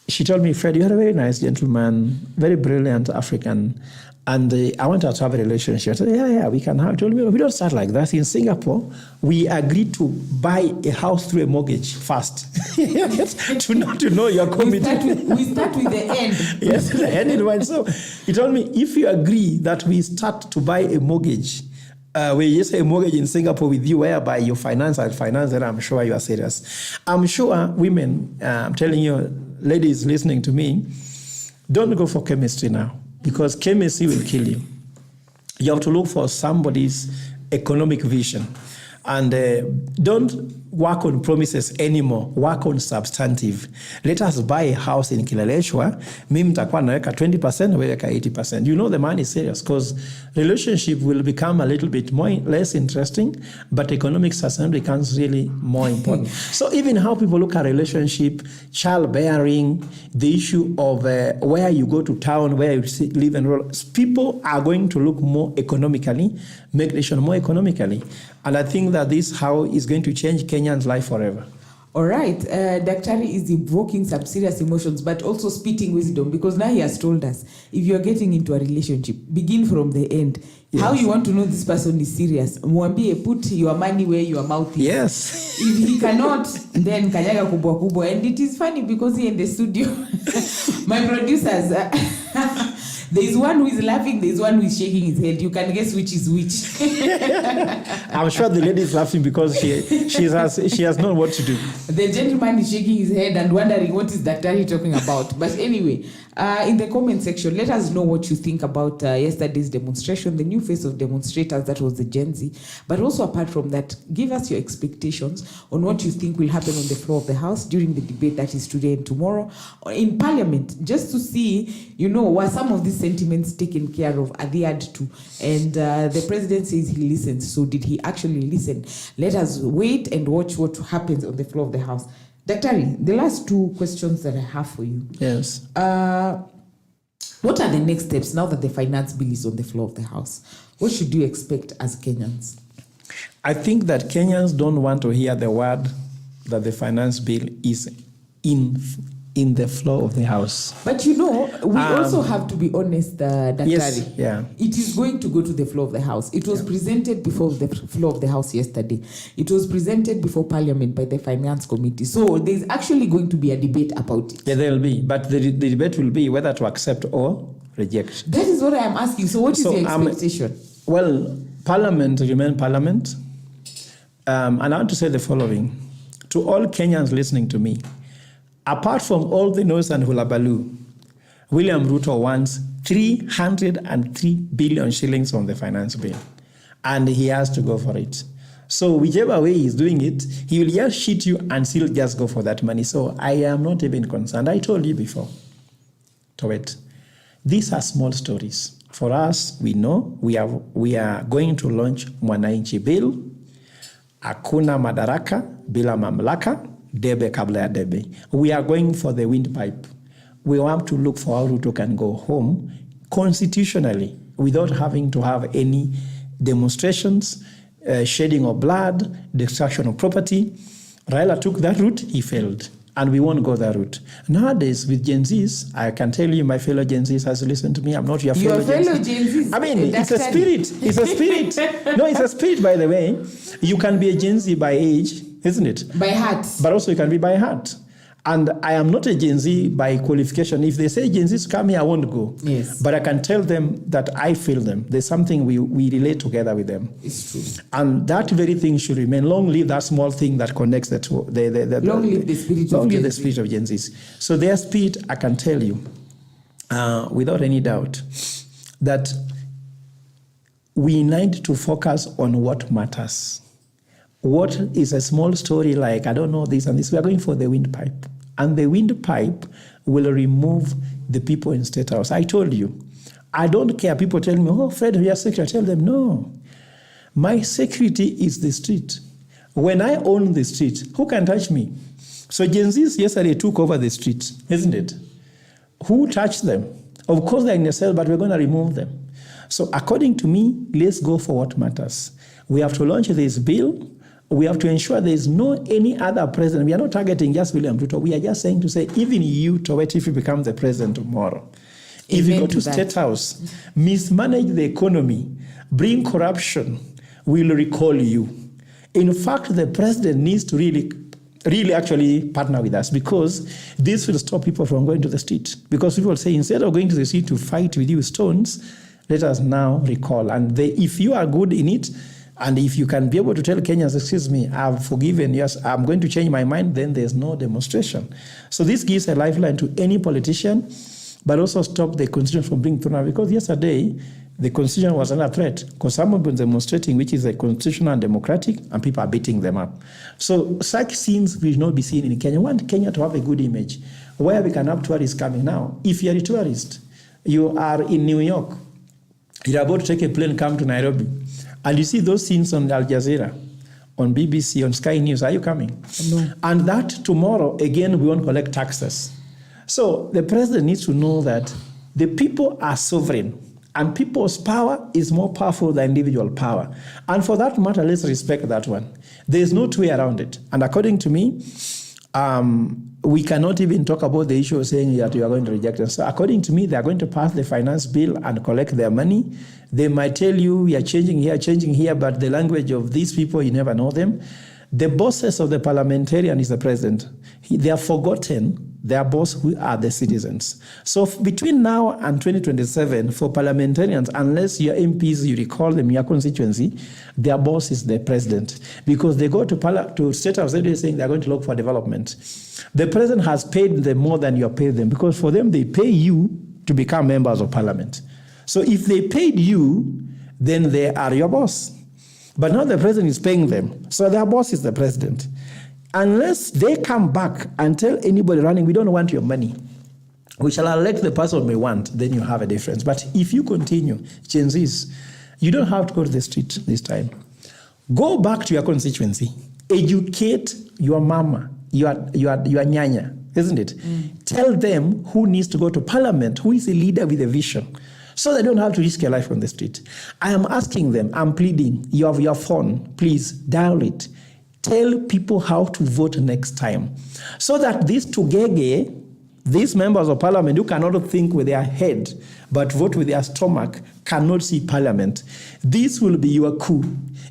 she told me, Fred, you are a very nice gentleman, very brilliant African, and I want us to have a relationship. I said, yeah, we can have. She told me, we don't start like that. In Singapore, we agreed to buy a house through a mortgage first. to know your commitment. We start with the end. Yes, the end in mind. So he told me, if you agree that we start to buy a mortgage, we just say a mortgage in Singapore with you, whereby you finance, then I'm sure you are serious. I'm sure women, I'm telling you, ladies listening to me, don't go for chemistry now, because chemistry will kill you. You have to look for somebody's economic vision. And don't work on promises anymore. Work on substantive. Let us buy a house in Kileleshwa. Mimi nitakuwa naweka 20%, weka 80%. You know the man is serious, because relationship will become a little bit less interesting, but economic sustainability becomes really more important. So even how people look at relationship, childbearing, the issue of where you go to town, where you live and roll, people are going to look more economically, make decisions more economically. And I think that this how is going to change Kenyans' life forever. All right. Daktari is invoking some serious emotions, but also spitting wisdom, because now he has told us, if you're getting into a relationship, begin from the end. Yes. How you want to know this person is serious? Mwambie, put your money where your mouth is. Yes. If he cannot, then kanyaga kubwa kubwa. And it is funny because here in the studio, my producers, there is one who is laughing, there is one who is shaking his head. You can guess which is which. I'm sure the lady is laughing because she has known what to do. The gentleman is shaking his head and wondering what is Daktari talking about. But anyway, in the comment section, let us know what you think about yesterday's demonstration, the new face of demonstrators, that was the Gen Z. But also apart from that, give us your expectations on what you think will happen on the floor of the House during the debate that is today and tomorrow, or in Parliament, just to see, were some of these sentiments taken care of, adhered to. And the president says he listens. So did he actually listen? Let us wait and watch what happens on the floor of the House. Daktari, the last two questions that I have for you. Yes. What are the next steps now that the finance bill is on the floor of the House? What should you expect as Kenyans? I think that Kenyans don't want to hear the word that the finance bill is in the floor of the House. But we also have to be honest, Daktari. Yes, yeah. It is going to go to the floor of the House. It was presented before the floor of the House yesterday. It was presented before Parliament by the Finance Committee. So there's actually going to be a debate about it. Yeah, there will be. But the debate will be whether to accept or reject. That is what I am asking. So what is your expectation? Well, Parliament remain Parliament. And I want to say the following. To all Kenyans listening to me, apart from all the noise and hullabaloo, William Ruto wants 303 billion shillings on the finance bill. And he has to go for it. So whichever way he's doing it, he will just shit you and still just go for that money. So I am not even concerned. I told you before, Towett, these are small stories. For us, we know we are going to launch Mwananchi Bill, Hakuna Madaraka, Bila Mamlaka, Debe Kabla ya Debe. We are going for the windpipe. We want to look for how Ruto can go home constitutionally without having to have any demonstrations, shedding of blood, destruction of property. Raila took that route, he failed. And we won't go that route. Nowadays, with Gen Zs, I can tell you, my fellow Gen Zs has to listen to me. I'm not your fellow Gen Zs. I mean, it's a spirit. It's a spirit. No, it's a spirit, by the way. You can be a Gen Z by age, isn't it? By heart. But also you can be by heart. And I am not a Gen Z by qualification. If they say Gen Zs come here, I won't go. Yes. But I can tell them that I feel them. There's something we relate together with them. It's true. And that very thing should remain. Long live that small thing that connects the two. Long live the spirit long of live Gen the Z. spirit of Gen Zs. So their spirit, I can tell you, without any doubt, that we need to focus on what matters. What is a small story like, I don't know this and this, we are going for the windpipe. And the windpipe will remove the people in State House. I told you, I don't care. People tell me, oh, Fred, you're security. I tell them, no. My security is the street. When I own the street, who can touch me? So Gen Zs yesterday took over the street, isn't it? Who touched them? Of course they're in a cell, but we're going to remove them. So according to me, let's go for what matters. We have to launch this bill. We have to ensure there is no any other president. We are not targeting just William Ruto. We are just saying to say, even you, Towett, if you become the president tomorrow, if you go to State House, mismanage the economy, bring corruption, we'll recall you. In fact, the president needs to really actually partner with us, because this will stop people from going to the street. Because people say, instead of going to the street to fight with you with stones, let us now recall. And if you are good in it, and if you can be able to tell Kenyans, excuse me, I've forgiven, yes, I'm going to change my mind, then there's no demonstration. So this gives a lifeline to any politician, but also stop the constitution from being thrown out. Because yesterday, the constitution was under threat, because someone was demonstrating, which is a constitutional and democratic, and people are beating them up. So such scenes will not be seen in Kenya. We want Kenya to have a good image, where we can have tourists coming now. If you're a tourist, you are in New York, you're about to take a plane, come to Nairobi, and you see those scenes on Al Jazeera, on BBC, on Sky News, are you coming? No. And that tomorrow, again, we won't collect taxes. So the president needs to know that the people are sovereign, and people's power is more powerful than individual power. And for that matter, let's respect that one. There's no two way around it. And according to me, we cannot even talk about the issue of saying that you are going to reject it. So according to me, they are going to pass the finance bill and collect their money. They might tell you, we are changing here, but the language of these people, you never know them. The bosses of the parliamentarian is the president. They have forgotten their boss, who are the citizens. So between now and 2027, for parliamentarians, unless your MPs, you recall them, your constituency, their boss is the president. Because they go to State House, they're saying they're going to look for development. The president has paid them more than you paid them, because for them, they pay you to become members of parliament. So if they paid you, then they are your boss. But now the president is paying them. So their boss is the president. Unless they come back and tell anybody running, we don't want your money, we shall elect the person we want, then you have a difference. But if you continue, Gen Zs, you don't have to go to the street this time. Go back to your constituency. Educate your mama, your nyanya, isn't it? Tell them who needs to go to parliament, who is a leader with a vision, so they don't have to risk their life on the street. I am asking them, I'm pleading, you have your phone, please dial it. Tell people how to vote next time, so that this Tugege These members of parliament who cannot think with their head but vote with their stomach cannot see parliament. This will be your coup.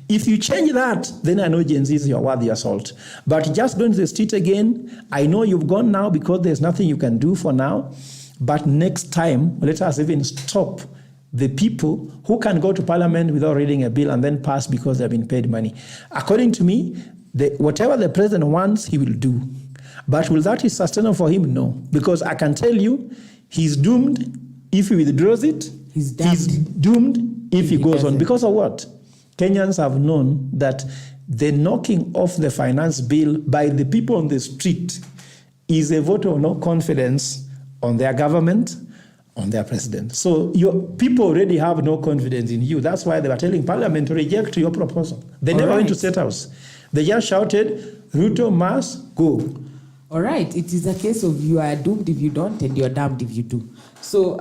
If you change that, then I know Gen Zs, you are worth your salt. But just going to the street again, I know you've gone now because there's nothing you can do for now. But next time, let us even stop the people who can go to parliament without reading a bill and then pass because they've been paid money. According to me, whatever the president wants, he will do. But will that be sustainable for him? No. Because I can tell you, he's doomed if he withdraws it. He's doomed if he goes on. Because of what? Kenyans have known that the knocking off the finance bill by the people on the street is a vote of no confidence on their government, on their president. So your people already have no confidence in you. That's why they were telling parliament to reject your proposal. They never went to State House. They just shouted, Ruto must go. All right. It is a case of you are doomed if you don't and you are damned if you do. So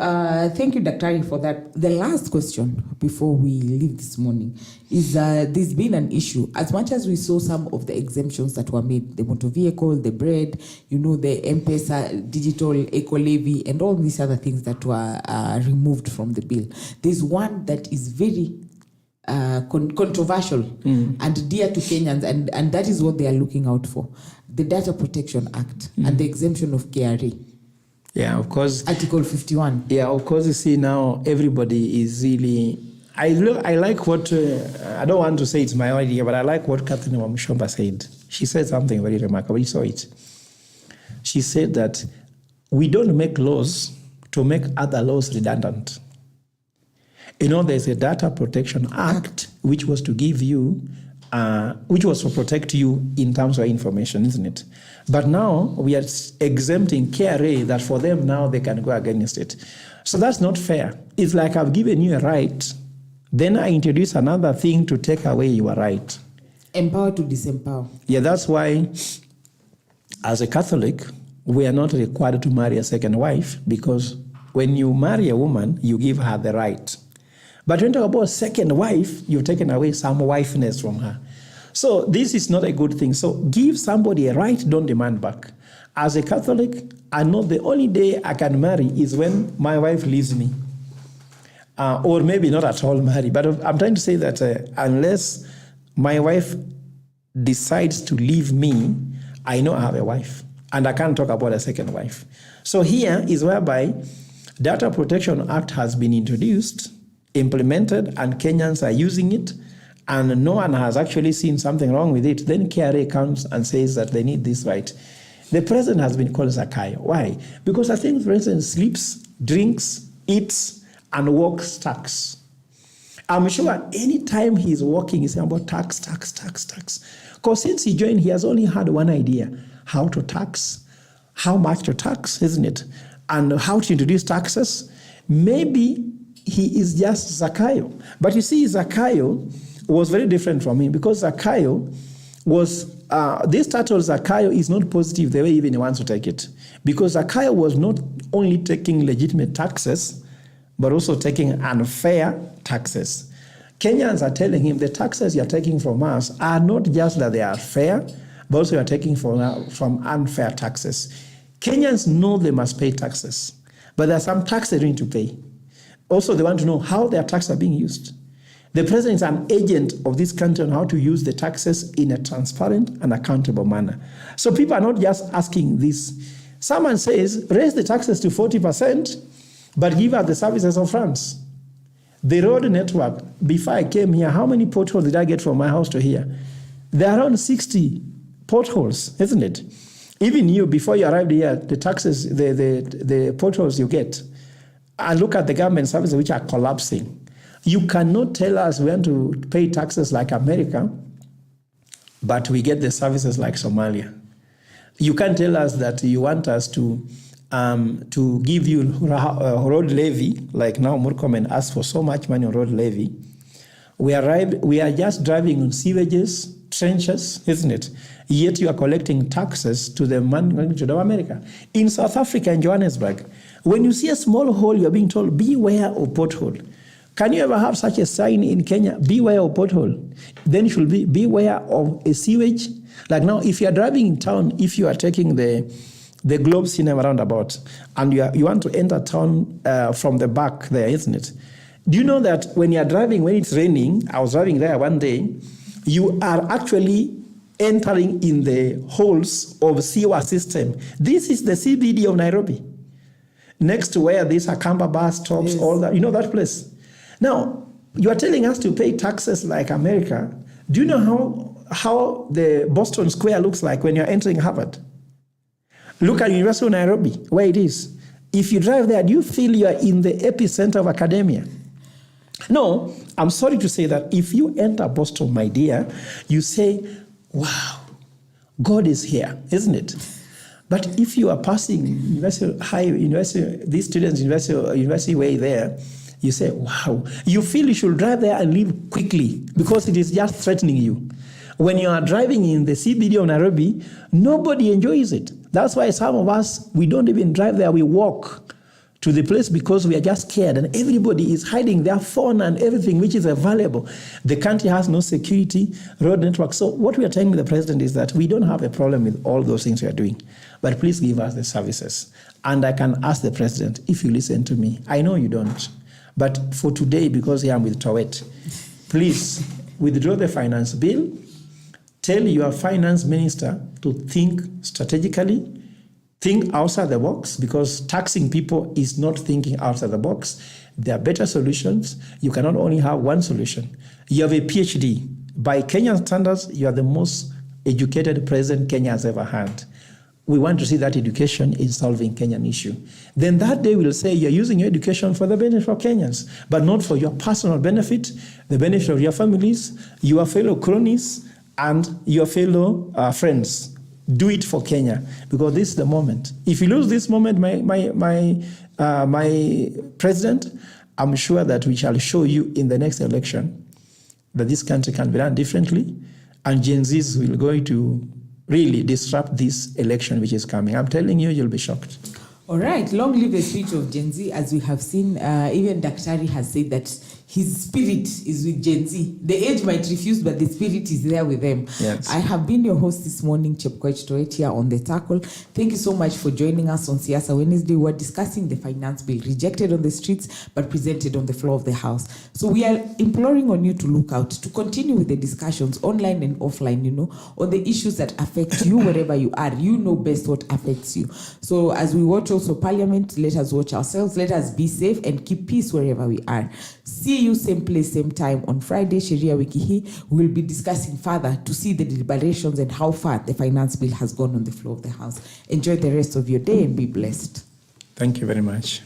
thank you, Daktari, for that. The last question before we leave this morning is there's been an issue. As much as we saw some of the exemptions that were made, the motor vehicle, the bread, the M-Pesa, digital eco levy, and all these other things that were removed from the bill, there's one that is very controversial and dear to Kenyans, and that is what they are looking out for. The Data Protection Act and the exemption of KRA. Yeah, of course. Article 51. Yeah, of course, you see now everybody is really... I like what... I don't want to say it's my idea, but I like what Catherine Wamushomba said. She said something very remarkable. You saw it. She said that we don't make laws to make other laws redundant. There's a Data Protection Act, which was to give you... which was to protect you in terms of information, isn't it? But now we are exempting KRA that for them now they can go against it. So that's not fair. It's like I've given you a right, then I introduce another thing to take away your right. Empower to disempower. Yeah, that's why as a Catholic, we are not required to marry a second wife, because when you marry a woman, you give her the right. But when you talk about second wife, you've taken away some wifeness from her. So this is not a good thing. So give somebody a right, don't demand back. As a Catholic, I know the only day I can marry is when my wife leaves me. Or maybe not at all marry. But I'm trying to say that unless my wife decides to leave me, I know I have a wife. And I can't talk about a second wife. So here is whereby Data Protection Act has been introduced, implemented, and Kenyans are using it, and no one has actually seen something wrong with it. Then KRA comes and says that they need this right. The president has been called Zakayo. Why? Because I think the president sleeps, drinks, eats, and walks tax. I'm sure any time he's walking, he's saying about tax. Because since he joined, he has only had one idea: how to tax, how much to tax, isn't it? And how to introduce taxes. Maybe he is just Zakayo. But you see, Zakayo was very different from him, because Zakayo was, this title Zakayo is not positive the way even he wants to take it. Because Zakayo was not only taking legitimate taxes, but also taking unfair taxes. Kenyans are telling him the taxes you're taking from us are not just that they are fair, but also you're taking from unfair taxes. Kenyans know they must pay taxes, but there are some taxes they need to pay. Also, they want to know how their taxes are being used. The president is an agent of this country on how to use the taxes in a transparent and accountable manner. So people are not just asking this. Someone says, raise the taxes to 40%, but give us the services of France. The road network, before I came here, how many potholes did I get from my house to here? There are around 60 potholes, isn't it? Even you, before you arrived here, the taxes, the potholes you get, and look at the government services which are collapsing. You cannot tell us we want to pay taxes like America, but we get the services like Somalia. You can't tell us that you want us to give you road levy, like now Murkomen asked for so much money on road levy. We are just driving on sewages, trenches, isn't it? Yet you are collecting taxes to the money to America. In South Africa, in Johannesburg, when you see a small hole, you are being told, beware of pothole. Can you ever have such a sign in Kenya? Beware of pothole. Then it should be beware of a sewage. Like now, if you are driving in town, if you are taking the the Globe Cinema roundabout, and you want to enter town from the back there, isn't it? Do you know that when you are driving, when it's raining, I was driving there one day, you are actually entering in the holes of sewer system. This is the CBD of Nairobi. Next to where this Akamba bus stops, yes. All that, you know that place. Now, you are telling us to pay taxes like America. Do you know how the Boston Square looks like when you're entering Harvard? Look at University of Nairobi, where it is. If you drive there, do you feel you are in the epicenter of academia? No, I'm sorry to say that if you enter Boston, my dear, you say, wow, God is here, isn't it? But if you are passing these students, university way there, you say, wow, you feel you should drive there and leave quickly because it is just threatening you. When you are driving in the CBD of Nairobi, nobody enjoys it. That's why some of us, we don't even drive there, we walk to the place because we are just scared, and everybody is hiding their phone and everything which is valuable. The country has no security, road network. So what we are telling the president is that we don't have a problem with all those things we are doing, but please give us the services. And I can ask the president, if you listen to me, I know you don't, but for today, because here I'm with Towett, please withdraw the finance bill. Tell your finance minister to think strategically, think outside the box, because taxing people is not thinking outside the box. There are better solutions. You cannot only have one solution. You have a PhD. By Kenyan standards, you are the most educated president Kenya has ever had. We want to see that education is solving Kenyan issue. Then that day we'll say you're using your education for the benefit of Kenyans, but not for your personal benefit, the benefit of your families, your fellow cronies, and your fellow friends. Do it for Kenya, because this is the moment. If you lose this moment, my president, I'm sure that we shall show you in the next election that this country can be done differently, and Gen Zs will go to really disrupt this election which is coming. I'm telling you, you'll be shocked. All right, long live the spirit of Gen Z. As we have seen, even Daktari has said that his spirit is with Gen Z. The age might refuse, but the spirit is there with them. Yes. I have been your host this morning, ChepkoechTowett, here on The Tackle. Thank you so much for joining us on Siasa Wednesday. We're discussing the finance bill, rejected on the streets, but presented on the floor of the House. So we are imploring on you to look out, to continue with the discussions online and offline, on the issues that affect you wherever you are. You know best what affects you. So as we watch also Parliament, let us watch ourselves, let us be safe and keep peace wherever we are. See you same place, same time on Friday, Sheria Wiki hii. We'll be discussing further to see the deliberations and how far the finance bill has gone on the floor of the House. Enjoy the rest of your day and be blessed. Thank you very much.